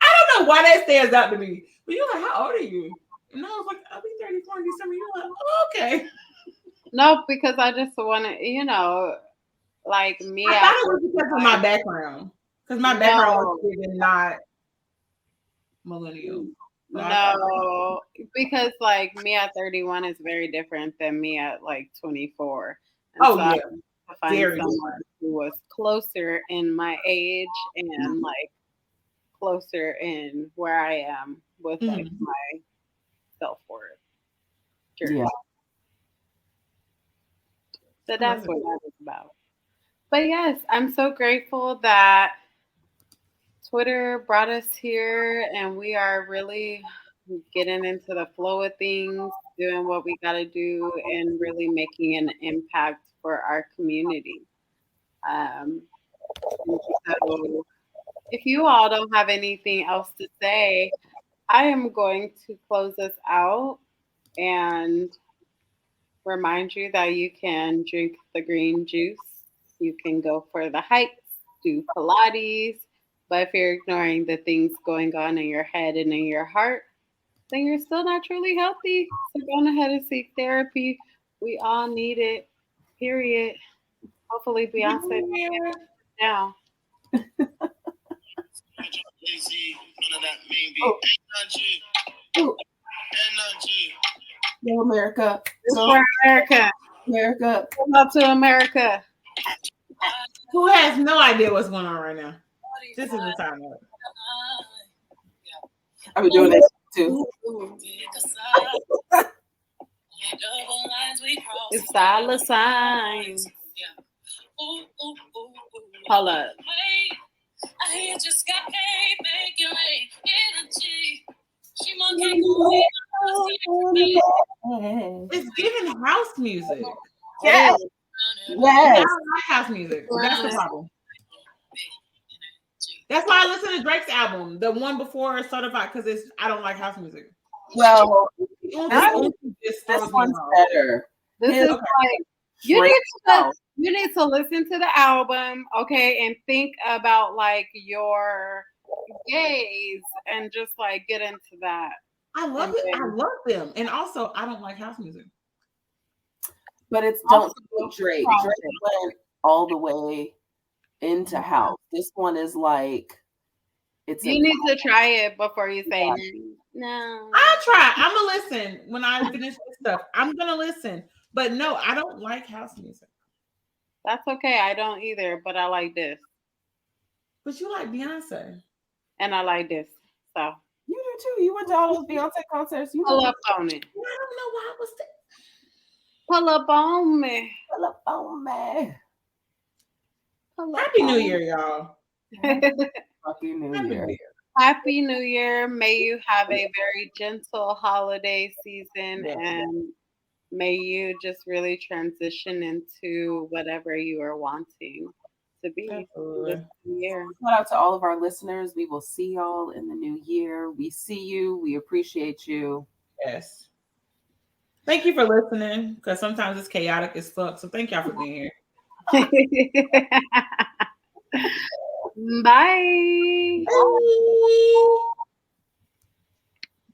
S3: don't know why that stands out to me, but you were like, "How old are you?" And I was like, "I'll be 34 in December." You were like, "Oh, okay."
S1: No, because I just want to, like me.
S3: I thought it was because of my background, because my background was given not millennial.
S1: No, because like me at 31 is very different than me at like 24. And
S3: oh
S1: so
S3: yeah,
S1: I had to find
S3: very
S1: someone who was closer in my age and like closer in where I am with like my self-worth journey.
S2: Yeah.
S1: So that's what that was about. But yes, I'm so grateful that Twitter brought us here and we are really getting into the flow of things, doing what we got to do, and really making an impact for our community. Um, and so, if you all don't have anything else to say, I am going to close us out and remind you that you can drink the green juice. You can go for the hikes, do Pilates. But if you're ignoring the things going on in your head and in your heart, then you're still not truly healthy. So go ahead and seek therapy. We all need it. Period. Hopefully Beyonce will get it now.
S2: Go America.
S1: Go for America.
S2: America.
S1: Come out to America.
S3: Who has no idea what's going on right now? This is the time.
S2: I'll be doing that too.
S1: It's dollar signs. Hold up. I just got paid, making energy.
S3: It's giving house music.
S2: Yes.
S3: I don't like house music. That's the problem. That's why I listen to Drake's album, the one before Certified, because I don't like house music.
S2: Well,
S3: this
S2: one's better.
S1: This is like you need to listen to the album, okay, and think about like your gays and just like get into that.
S3: I love it. I love them, and also I don't like house music.
S2: But it's don't Drake. Drake went all the way into house. This one is like
S1: you need to try it before you say no.
S3: I'll try. I'm gonna listen when I finish this stuff. I'm gonna listen, but no, I don't like house music.
S1: That's okay. I don't either, but I like this.
S3: But you like Beyonce,
S1: and I like this. So
S2: you do too. You went to all those Beyonce concerts. You
S1: pull up on it.
S3: I don't know why I was.
S1: Pull up on me.
S2: Pull up on me.
S3: Happy New Year, y'all.
S2: Happy New Year.
S1: Happy New Year. May you have a very gentle holiday season and may you just really transition into whatever you are wanting to be this year.
S2: Shout out to all of our listeners. We will see y'all in the new year. We see you. We appreciate you.
S3: Yes. Thank you for listening, because sometimes it's chaotic as fuck. So thank y'all for being here.
S1: Bye.
S3: Bye.